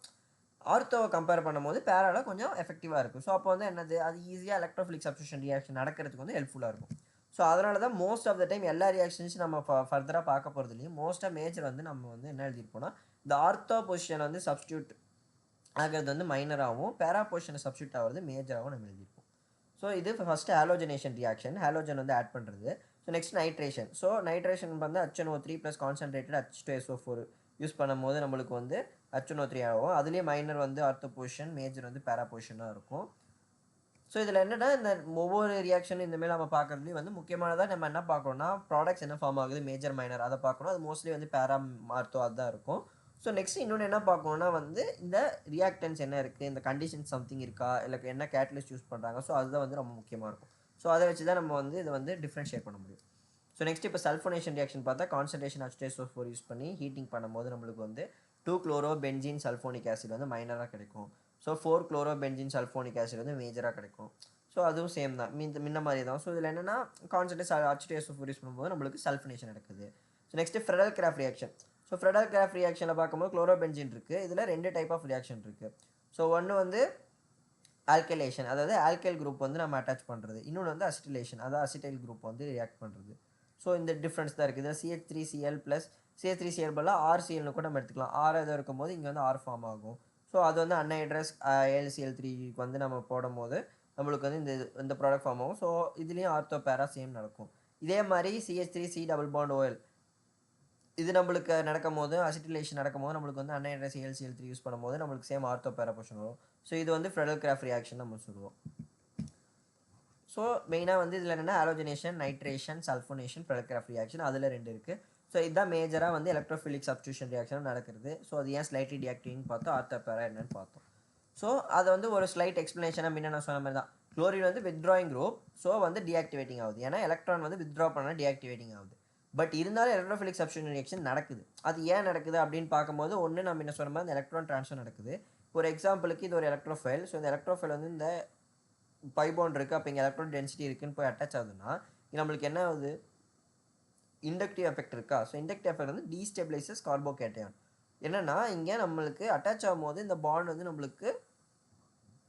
ஆர்த்தோவை கம்பேர் பண்ணும்போது பேராவில் கொஞ்சம் எஃபெக்டிவாக இருக்கும். ஸோ அப்போ வந்து என்னது அது ஈஸியாக எலக்ட்ரோஃபிலிக் சப்ஸ்டியூஷன் ரியாக்ஷன் நடக்கிறதுக்கு வந்து ஹெல்ப்ஃபுல்லாக இருக்கும். ஸோ அதனால தான் மோஸ்ட் ஆஃப் த டைம் எல்லா ரியாக்ஷன்ஸும் நம்ம ஃபர்தராக பார்க்க போகிறதுலையும் மோஸ்ட்டாக மேஜர் வந்து நம்ம வந்து என்ன எழுதியிருப்போம்னா இந்த ஆர்த்தோ பொசிஷன் வந்து சப்ஸ்டியூட் ஆகிறது வந்து மைனராகவும் பேரா பொசிஷனை சப்ஸ்டியூட் ஆகிறது மேஜராகவும் நம்ம எழுதியிருப்போம். ஸோ இது ஃபஸ்ட்டு ஹாலோஜனேஷன் ரியாக்ஷன், ஹாலோஜன் வந்து ஆட் பண்ணுறது. So next nitration. So nitration வந்து HNO3 + கான்சன்ட்ரேட்டட் H2SO4 யூஸ் பண்ணும்போது நம்மளுக்கு வந்து HNO3 ஆகும். அதுலேயே மைனர் வந்து ஆர்த்தோ பொசிஷன், மேஜர் வந்து பேரா பொசிஷனாக இருக்கும். ஸோ இதில் என்னென்னா இந்த ஒவ்வொரு ரியாக்ஷன் இந்தமாரி நம்ம பார்க்குறதுலேயும் வந்து முக்கியமானதாக நம்ம என்ன பார்க்கணும்னா ப்ராடக்ட்ஸ் என்ன ஃபார்ம் ஆகுது, மேஜர் மைனர் அதை பார்க்கணும். அது மோஸ்ட்லி வந்து பேரா ஆர்த்தோ அதுதான் இருக்கும். ஸோ நெக்ஸ்ட் இன்னொன்று என்ன பார்க்கணும்னா வந்து இந்த ரியாக்டன்ஸ் என்ன இருக்குது, இந்த கண்டிஷன் சம்திங் இருக்கா, இல்லை என்ன கேட்டலிஸ்ட் யூஸ் பண்ணுறாங்க. ஸோ அதுதான் வந்து ரொம்ப முக்கியமாக இருக்கும். ஸோ அதை வச்சு தான் நம்ம வந்து இதை வந்து டிஃப்ரென்ஷியேட் பண்ண முடியும். ஸோ நெக்ஸ்ட் இப்போ சல்ஃபோனேஷன் ரியாக்ஷன் பார்த்தா கான்சன்ட்ரேஷன் H2SO4 யூஸ் பண்ணி ஹீட்டிங் பண்ணும்போது நம்மளுக்கு வந்து 2-குளோரோபென்சீன் சல்ஃபோனிக் ஆசிட் வந்து மைனராக கிடைக்கும். ஸோ 4-குளோரோபென்சீன் சல்ஃபோனிக் ஆசிட் வந்து மேஜராக கிடைக்கும். ஸோ அதுவும் சேம் தான், முன்ன மாதிரி தான். ஸோ இதில் என்னென்னா கான்சன்ட்ரேட் H2SO4 யூஸ் பண்ணும்போது நம்மளுக்கு சல்ஃபனேஷன் நடக்குது. So next Friedel Crafts reaction. So Friedel Crafts ரியாக்ஷனில் பார்க்கும்போது குளோரோபென்சீன் இருக்குது. இதில் 2 டைப் ஆஃப் ரியாக்ஷன் இருக்குது. ஸோ ஒன்று வந்து ஆல்கைலேஷன், அதாவது ஆல்கைல் குரூப் வந்து நம்ம அட்டாச் பண்ணுறது. இன்னொன்று வந்து அசிட்டிலேஷன், அதாவது அசிட்டைல் குரூப் வந்து ரியாக்ட் பண்ணுறது. ஸோ இந்த டிஃப்ரென்ஸ் தான் இருக்குது. இதில் CH3Cl + CH3Cl பதிலாக RClனு கூட நம்ம எடுத்துக்கலாம். ஆர் எதுவும் இருக்கும்போது இங்கே வந்து ஆர் ஃபார்ம் ஆகும். ஸோ அது வந்து அன்ஹைட்ரஸ் AlCl3 வந்து நம்ம போடும்போது நம்மளுக்கு வந்து இந்த ப்ராடக்ட் ஃபார்ம் ஆகும். ஸோ இதுலேயும் ஆர்த்தோ பேரா சேம் நடக்கும். இதே மாதிரி CH3C டபுள் பாண்ட் OL இது நம்மளுக்கு நடக்கும்போது அசிட்டிலேஷன் நடக்கும்போது நம்மளுக்கு வந்து அன்ஹைட்ரஸ் AlCl3 யூஸ் பண்ணும்போது நம்மளுக்கு சேம் ஆர்த்தோ பேரா பொசிஷன் வரும். ஸோ இது வந்து ஃப்ரெடல்-கிராஃப் ரியாக்ஷன் நம்ம சொல்லுவோம். ஸோ மெயினாக வந்து இதில் என்னென்னா ஹாலோஜனேஷன், நைட்ரேஷன், சல்ஃபோனேஷன், ஃப்ரெடல்-கிராஃப் ரியாக்ஷன் அதில் 2 இருக்குது. ஸோ இதுதான் மேஜராக வந்து எலக்ட்ரோஃபிலிக் சப்ஸ்டியூஷன் ரியாக்ஷன் நடக்கிறது. ஸோ அது ஏன் ஸ்லைட்லி டீஆக்டிவிங் பார்த்தோம், ஆர்த்தோ பேரா என்னன்னு பார்த்தோம். ஸோ அதை வந்து ஒரு ஸ்லைட் எக்ஸ்ப்ளனேஷனாக முன்ன நான் சொன்ன மாதிரி தான். குளோரின் வந்து வித்ட்ராயிங் குரூப், ஸோ வந்து டீஆக்டிவேட்டிங் ஆகுது. ஏன்னா எலக்ட்ரான் வந்து வித்ட்ரா பண்ணால் டீஆக்டிவேட்டிங் ஆகுது. பட் இருந்தாலும் எலக்ட்ரோஃபிலிக் சப்ஸ்டியூஷன் ரியாக்ஷன் நடக்குது. அது ஏன் நடக்குது அப்படின்னு பார்க்கும்போது ஒன்று நம்ம என்ன சொன்ன மாதிரி இந்த எலக்ட்ரான் ட்ரான்ஸ்ஃபர் நடக்குது. ஒரு எக்ஸாம்பிளுக்கு இது ஒரு எலக்ட்ரோஃபைல். ஸோ இந்த எலக்ட்ரோஃபைல் வந்து இந்த பைபாண்ட் இருக்குது, அப்போ இங்கே எலக்ட்ரான் டென்சிட்டி இருக்குன்னு போய் அட்டாச் ஆகுதுன்னா நம்மளுக்கு என்ன ஆகுது, இண்டக்டிவ் எஃபெக்ட் இருக்கா. ஸோ இண்டக்டிவ் எஃபெக்ட் வந்து டீஸ்டெபிளைசஸ் கார்போகேட்டையான். என்னென்னா இங்கே நம்மளுக்கு அட்டாச் ஆகும்போது இந்த பாண்ட் வந்து நம்மளுக்கு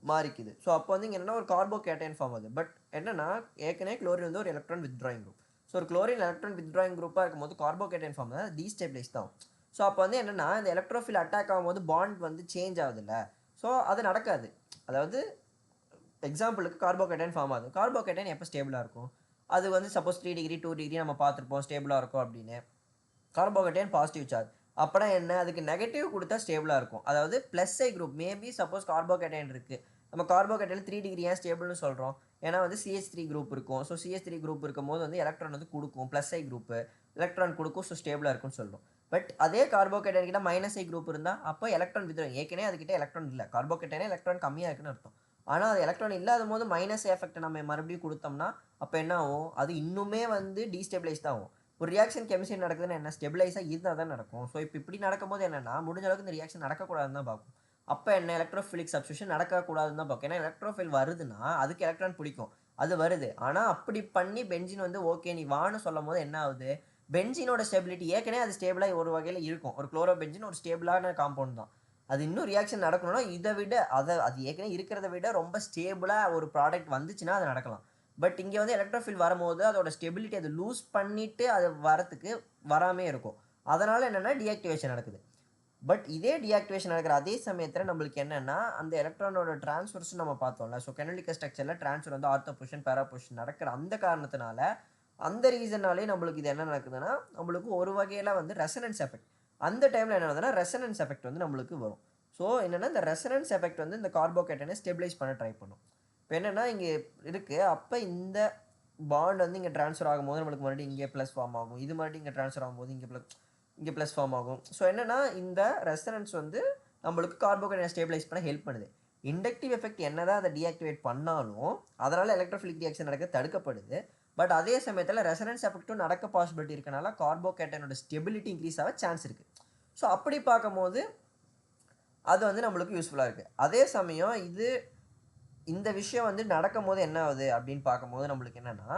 மாறிக்குது. ஸோ அப்போ வந்து இங்கே என்னென்னா ஒரு கார்போகேட்டையன் ஃபார்ம் ஆகுது. பட் என்னென்னா ஏற்கனவே குளோரின் வந்து ஒரு எலக்ட்ரான் வித்ட்ராயிங் குரூப். ஸோ ஒரு குளோரின் எலக்ட்ரான் வித்ட்ராயிங் குரூப்பாக இருக்கும்போது கார்போகேட்டையன் ஃபார்ம் தான் டீஸ்டெபிளைஸ் தான். ஸோ அப்போ வந்து என்னென்னா இந்த எலக்ட்ரோஃபில் அட்டாக் ஆகும்போது பாண்ட் வந்து சேஞ்ச் ஆகுதுல்ல. ஸோ அது நடக்காது. அதாவது எக்ஸாம்பிளுக்கு கார்போகேட்டைன் ஃபார்ம் ஆகுது. கார்போகேட்டைன் எப்போ ஸ்டேபிளாக இருக்கும்? அது வந்து சப்போஸ் 3 டிகிரி 2 டிகிரி நம்ம பார்த்துருப்போம் ஸ்டேபிளாக இருக்கும் அப்படின்னு. Carbocation positive charge. அப்போனா என்ன? அதுக்கு நெகட்டிவ் கொடுத்தா ஸ்டேபிளாக இருக்கும். அதாவது plus I group maybe suppose carbocation இருக்குது. நம்ம கார்போகேட்டைன் 3 டிகிரி ஏன் ஸ்டேபிள்னு சொல்கிறோம்? ஏன்னா வந்து CH3 குரூப் இருக்கும். ஸோ CH3 குரூப் இருக்கும்போது வந்து எலக்ட்ரான் வந்து கொடுக்கும். ப்ளஸ் ஐ குரூப்பு எலக்ட்ரான் கொடுக்கும். ஸோ ஸ்டேபிளாக இருக்கும்னு சொல்கிறோம். பட் அதே கார்போகேட்டைன் கிட்ட மைனஸ் ஐ குரூப் இருந்தால் அப்போ எலக்ட்ரான் வித்ரா ஏற்கனவே அதுக்கிட்ட எலக்ட்ரான் இல்லை. கார்போகேட்டைனே எலக்ட்ரான் கம்மியாக இருக்குன்னு அர்த்தம். ஆனால் அது எலக்ட்ரான் இல்லாத போது மைனஸ் எஃபெக்ட் நம்ம மறுபடியும் கொடுத்தோம்னா அப்போ என்ன ஆகும்? அது இன்னுமே வந்து டீஸ்டெபிளைஸ் தான் ஆகும். ஒரு ரியாக்ஷன் கெமிஸ்ட்ரி நடக்குதுன்னு என்ன? ஸ்டெபிளைஸாக இருந்தால் தான் நடக்கும். ஸோ இப்போ இப்படி நடக்கும்போது என்னென்னா முடிஞ்ச அளவுக்கு இந்த ரியாக்ஷன் நடக்கக்கூடாதுன்னு தான் பார்க்கும். அப்போ என்ன? எலக்ட்ரோஃபிலிக் சப்ஸ்டியூஷன் நடக்கக்கூடாதுன்னு தான் பார்க்கும். ஏன்னா எலக்ட்ரோஃபில் வருதுன்னா அதுக்கு எலக்ட்ரான் பிடிக்கும். அது வருது. ஆனால் அப்படி பண்ணி பென்சின் வந்து ஓகே நீ வான்னு சொல்லும் போது என்ன ஆகுது? பென்சினோட ஸ்டெபிலிட்டி ஏற்கனவே அது ஸ்டேபிளாக ஒரு வகையில் இருக்கும். ஒரு குளோரோ பென்சின் ஒரு ஸ்டேபிளான காம்பவுண்ட் தான். அது இன்னும் ரியாக்ஷன் நடக்கணும்னா இதை விட அது ஏற்கனவே இருக்கிறத விட ரொம்ப ஸ்டேபிளாக ஒரு ப்ராடக்ட் வந்துச்சுன்னா அது நடக்கலாம். பட் இங்கே வந்து எலக்ட்ரோஃபில் வரும்போது அதோட ஸ்டெபிலிட்டி அதை லூஸ் பண்ணிவிட்டு அது வரத்துக்கு வராமே இருக்கும். அதனால் என்னென்னா டீஆக்டிவேஷன் நடக்குது. பட் இதே டீஆக்டிவேஷன் நடக்கிற அதே சமயத்தில் நம்மளுக்கு என்னென்னா அந்த எலக்ட்ரானோட ட்ரான்ஸ்ஃபர்ஸும் நம்ம பார்த்தோம்ல. ஸோ கெனலிக்கல் ஸ்ட்ரக்சரில் ட்ரான்ஸ்ஃபர் வந்து ஆர்த்தோ பொசிஷன் பேரா பொசிஷன் நடக்கிற அந்த காரணத்தினால அந்த ரீசனாலே நம்மளுக்கு இது என்ன நடக்குதுன்னா நம்மளுக்கு ஒரு வகையில் வந்து ரெசனன்ஸ் எஃபெக்ட் அந்த டைமில் என்ன ஆகுதுன்னா ரெசனன்ஸ் எஃபெக்ட் வந்து நம்மளுக்கு வரும். ஸோ என்னென்னா இந்த ரெசனன்ஸ் எஃபெக்ட் வந்து இந்த கார்போகேட்டனை ஸ்டெபிலைஸ் பண்ண ட்ரை பண்ணும். இப்போ என்னென்னா இங்கே இருக்குது. அப்போ இந்த பாண்ட் வந்து இங்கே ட்ரான்ஸ்ஃபர் ஆகும்போது நம்மளுக்கு மறுபடியும் இங்கே ப்ளஸ் ஃபார்ம் ஆகும். இது மறுபடியும் இங்கே ட்ரான்ஸ்ஃபர் ஆகும்போது இங்கே ப்ளஸ் ஃபார்ம் ஆகும். ஸோ என்னென்னா இந்த ரெசனன்ஸ் வந்து நம்மளுக்கு கார்போகேட்டனை ஸ்டேபிளைஸ் பண்ண ஹெல்ப் பண்ணுது. இண்டக்டிவ் எஃபெக்ட் என்னதான் அதை டீஆக்டிவேட் பண்ணாலும் அதனால் எலக்ட்ரோஃபிலிக் ரியாக்ஷன் நடக்க தடுக்கப்படுது. பட் அதே சமயத்தில் ரெசனன்ஸ் எஃபெக்ட்டும் நடக்க பாசிபிலிட்டி இருக்கனால கார்போகேட்டனோட ஸ்டெபிலிட்டி இன்க்ரீஸ் ஆக சான்ஸ் இருக்குது. ஸோ அப்படி பார்க்கும்போது அது வந்து நம்மளுக்கு யூஸ்ஃபுல்லாக இருக்குது. அதே சமயம் இந்த விஷயம் வந்து நடக்கும் போது என்ன ஆகுது அப்படின்னு பார்க்கும்போது நம்மளுக்கு என்னென்னா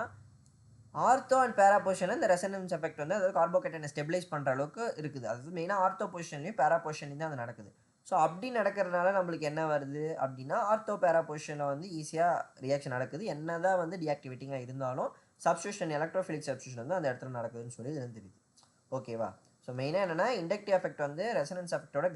ஆர்த்தோ அண்ட் பேரா பொசிஷனில் இந்த ரெசனன்ஸ் எஃபெக்ட் வந்து அதாவது கார்போகேட்டனை ஸ்டெபிலைஸ் பண்ணுற அளவுக்கு இருக்குது. அதாவது மெயினாக ஆர்த்தோ பொசிஷன்லையும் பேரா பொசிஷன்லையும் தான் அது நடக்குது. ஸோ அப்படி நடக்கிறதுனால நம்மளுக்கு என்ன வருது அப்படின்னா ஆர்த்தோ பேரா பொசிஷனில் வந்து ஈஸியாக ரியாக்ஷன் நடக்குது. என்ன தான் வந்து டீஆக்டிவேட்டிங்காக இருந்தாலும் சப்ஸ்டியூஷன் எலக்ட்ரோஃபிலிக் சப்ஸ்டியூஷன் வந்து அந்த இடத்துல நடக்குதுன்னு சொல்லி இது தெரியுது. ஓகேவா? ஸோ மெயினாக என்னென்னா இண்டக்டிவ் எஃபெக்ட் வந்து ரெசனன்ஸ் எஃபெக்டோட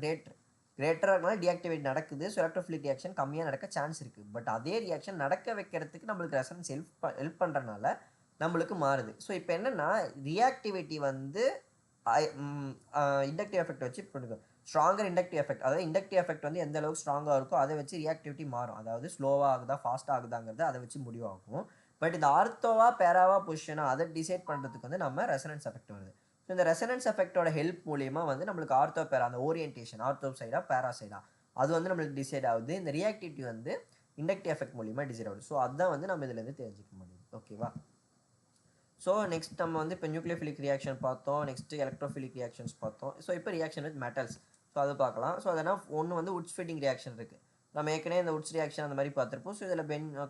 கிரேட்டராக இருக்கனால டீஆக்டிவேட் நடக்குது. ஸோ எலக்ட்ரோஃபிலிக் ரியாக்ஷன் கம்மியாக நடக்க சான்ஸ் இருக்குது. பட் அதே ரியாக்ஷன் நடக்க வைக்கிறதுக்கு நம்மளுக்கு ரெசனன்ஸ் ஹெல்ப் பண்ணுறதுனால நம்மளுக்கு மாறுது. ஸோ இப்போ என்னென்னா ரியாக்டிவிட்டி வந்து இண்டக்டிவ் எஃபெக்ட் வச்சு பண்ணுது. ஸ்ட்ராங்கர் இண்டக்டிவ் எஃபெக்ட் அதாவது இண்டக்டிவ் எஃபெக்ட் வந்து எந்த அளவுக்கு ஸ்ட்ராங்காக இருக்கோ அதை வச்சு ரியாக்டிவிட்டி மாறும். அதாவது ஸ்லோவாக ஆகுதா ஃபாஸ்ட்டாக ஆகுதாங்கிறத அதை வச்சு முடிவாகும். பட் இந்த ஆர்த்தோவா பேராவா பொசிஷனா அதை டிசைட் பண்ணுறதுக்கு வந்து நம்ம ரெசனன்ஸ் எஃபெக்ட் வருது. ஸோ இந்த ரெசனன்ஸ் எஃபெக்டோட ஹெல்ப் மூலியமாக வந்து நம்மளுக்கு ஆர்த்தோ பேரா அந்த ஓரியன்டேஷன் ஆர்த்தோ சைடா பேரா சைடா அது வந்து நம்மளுக்கு டிசைட் ஆகுது. இந்த ரியாக்டிவிட்டி வந்து இண்டக்டிவ் எஃபெக்ட் மூலியமாக டிசைட் ஆகுது. ஸோ அதுதான் வந்து நம்ம இதுலேருந்து தெரிஞ்சுக்க முடியும். ஓகேவா? ஸோ நெக்ஸ்ட் நம்ம வந்து இப்போ நியூக்ளியோஃபிலிக் ரியாக்ஷன் பார்த்தோம். நெக்ஸ்ட்டு எலக்ட்ரோஃபிலிக் ரியாக்ஷன்ஸ் பார்த்தோம். ஸோ இப்போ ரியாக்ஷன் வித் மெட்டல்ஸ் ஸோ அது பார்க்கலாம். ஸோ அதனால் ஒன்று வந்து உட்ஸ் ஃபிட்டிங் ரியாக்ஷன் இருக்குது. நம்ம ஏற்கனவே இந்த உட்ஸ் ரியாக்ஷன் அந்த மாதிரி பார்த்துருப்போம். ஸோ இதில்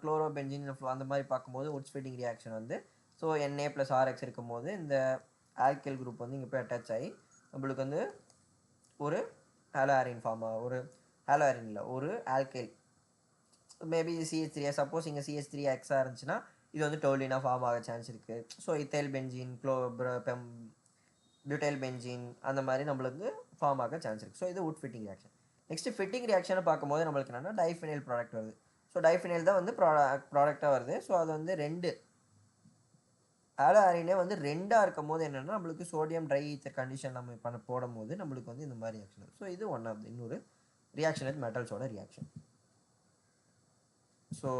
குளோரோ பென்சின் அந்த மாதிரி பார்க்கும்போது உட்ஸ் ஃபிட்டிங் ரியாக்ஷன் வந்து ஸோ Na + RX இருக்கும்போது இந்த ஆல்கைல் குரூப் வந்து இங்கே போய் அட்டாச் ஆகி நம்மளுக்கு வந்து ஒரு ஹாலோ ஆரின் ஃபார்ம் ஒரு ஹாலோ ஆரின் இல்லை ஒரு ஆல்கைல் மேபி CH3 சப்போஸ் இங்கே CH3X இருந்துச்சுன்னா இது வந்து டோலினா ஃபார்ம் ஆக சான்ஸ் இருக்குது. ஸோ இத்தைல் பென்ஜின் பியூட்டைல் பென்ஜின் அந்த மாதிரி நம்மளுக்கு ஃபார்ம் ஆக சான்ஸ் இருக்குது. ஸோ இது உட் ஃபிட்டிங் ரியாக்ஷன். நெக்ஸ்ட்டு ஃபிட்டிங் ரியாக்ஷனை பார்க்கும்போது நம்மளுக்கு என்னென்னா டைஃபினைல் ப்ராடக்ட் வருது. ஸோ டைஃபினைல் தான் வந்து ப்ராடக்டாக வருது. ஸோ அது வந்து 2 ஹாலோ ஆரினே வந்து 2ஆக இருக்கும் போது என்னென்னா நம்மளுக்கு சோடியம் ட்ரை ஈத்தர் கண்டிஷன் நம்ம போடும் போது நம்மளுக்கு வந்து இந்த மாதிரி ரியாக்ஷன் வருது. ஸோ இது ஒன் ஆஃப் இன்னொரு ரியாக்ஷன் வித் மெட்டல்ஸோட ரியாக்ஷன். ஸோ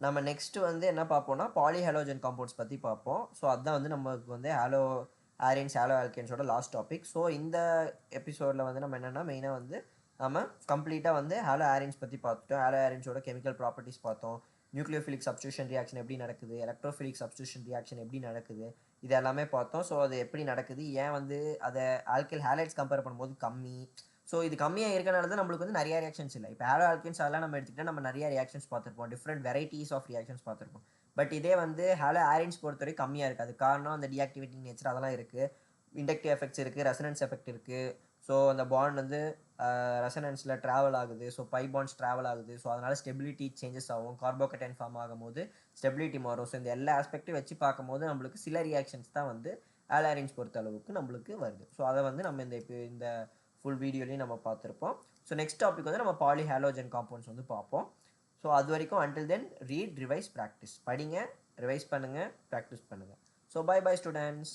நம்ம நெக்ஸ்ட்டு வந்து என்ன பார்ப்போம்னா பாலிஹாலோஜன் காம்பவுண்ட்ஸ் பற்றி பார்ப்போம். ஸோ அதுதான் வந்து நமக்கு வந்து ஹாலோ ஆரின்ஸ் ஹாலோ ஆல்கேன்ஸோட லாஸ்ட் டாபிக். ஸோ இந்த எபிசோடில் வந்து நம்ம என்னென்னா மெயினாக வந்து நம்ம கம்ப்ளீட்டாக வந்து ஹாலோ ஆரின்ஸ் பற்றி பார்த்துட்டோம். ஹாலோ ஆரின்ஸோட கெமிக்கல் ப்ராப்பர்ட்டிஸ் பார்த்தோம். நியூக்ளியோஃபிலிக் சப்ஸ்டியூஷன் ரியாக்ஷன் எப்படி நடக்குது, எலக்ட்ரோஃபிலிக் சப்ஸ்டியூஷன் ரியாக்ஷன் எப்படி நடக்குது, இது எல்லாமே பார்த்தோம். ஸோ அது எப்படி நடக்குது, ஏன் வந்து அதை ஆல்கைல் ஹேலைட்ஸ் கம்பேர் பண்ணும்போது கம்மி. ஸோ இது கம்மியாக இருக்கனால தான் நம்மளுக்கு வந்து நிறைய ரியாக்ஷன்ஸ் இல்லை. இப்போ ஹாலோ ஆல்கேன்ஸ் அதெல்லாம் நம்ம எடுத்துக்கிட்டால் நம்ம நிறைய ரியாக்ஷன்ஸ் பார்த்துருப்போம். டிஃப்ரெண்ட் வெரைட்டிஸ் ஆஃப் ரியாக்ஷன்ஸ் பார்த்துருப்போம். பட் இதே வந்து ஹாலோ ஆரின்ஸ் பொறுத்தவரை கம்மியாக இருக்காது. காரணம் அந்த டீஆக்டிவேட்டிங் நேச்சர் அதெல்லாம் இருக்குது. இண்டக்டிவ் எஃபெக்ட்ஸ் இருக்குது, ரெசனன்ஸ் எஃபெக்ட் இருக்குது. ஸோ அந்த பாண்ட் வந்து ரெசனன்ஸில் ட்ராவல் ஆகுது. ஸோ பை பாண்ட்ஸ் ட்ராவல் ஆகுது. ஸோ அதனால் ஸ்டெபிலிட்டி சேஞ்சஸ் ஆகும். கார்போகேட்டைன் ஃபார்ம் ஆகும்போது ஸ்டெபிலிட்டி மாறும். ஸோ இந்த எல்லா ஆஸ்பெக்ட்டும் வச்சு பார்க்கும்போது நம்மளுக்கு சில ரியாக்ஷன்ஸ் தான் வந்து ஹாலோ ஆரின்ஸ் பொறுத்த அளவுக்கு நம்மளுக்கு வருது. ஸோ அதை வந்து நம்ம இந்த ஃபுல் வீடியோலையும் நம்ம பார்த்துருப்போம். ஸோ நெக்ஸ்ட் டாபிக் வந்து நம்ம பாலிஹாலோஜன் காம்பவுண்ட்ஸ் வந்து பார்ப்போம். ஸோ அது வரைக்கும் until then read, revise, practice. படிங்க, ரிவைஸ் பண்ணுங்கள், ப்ராக்டிஸ் பண்ணுங்கள். So bye bye students.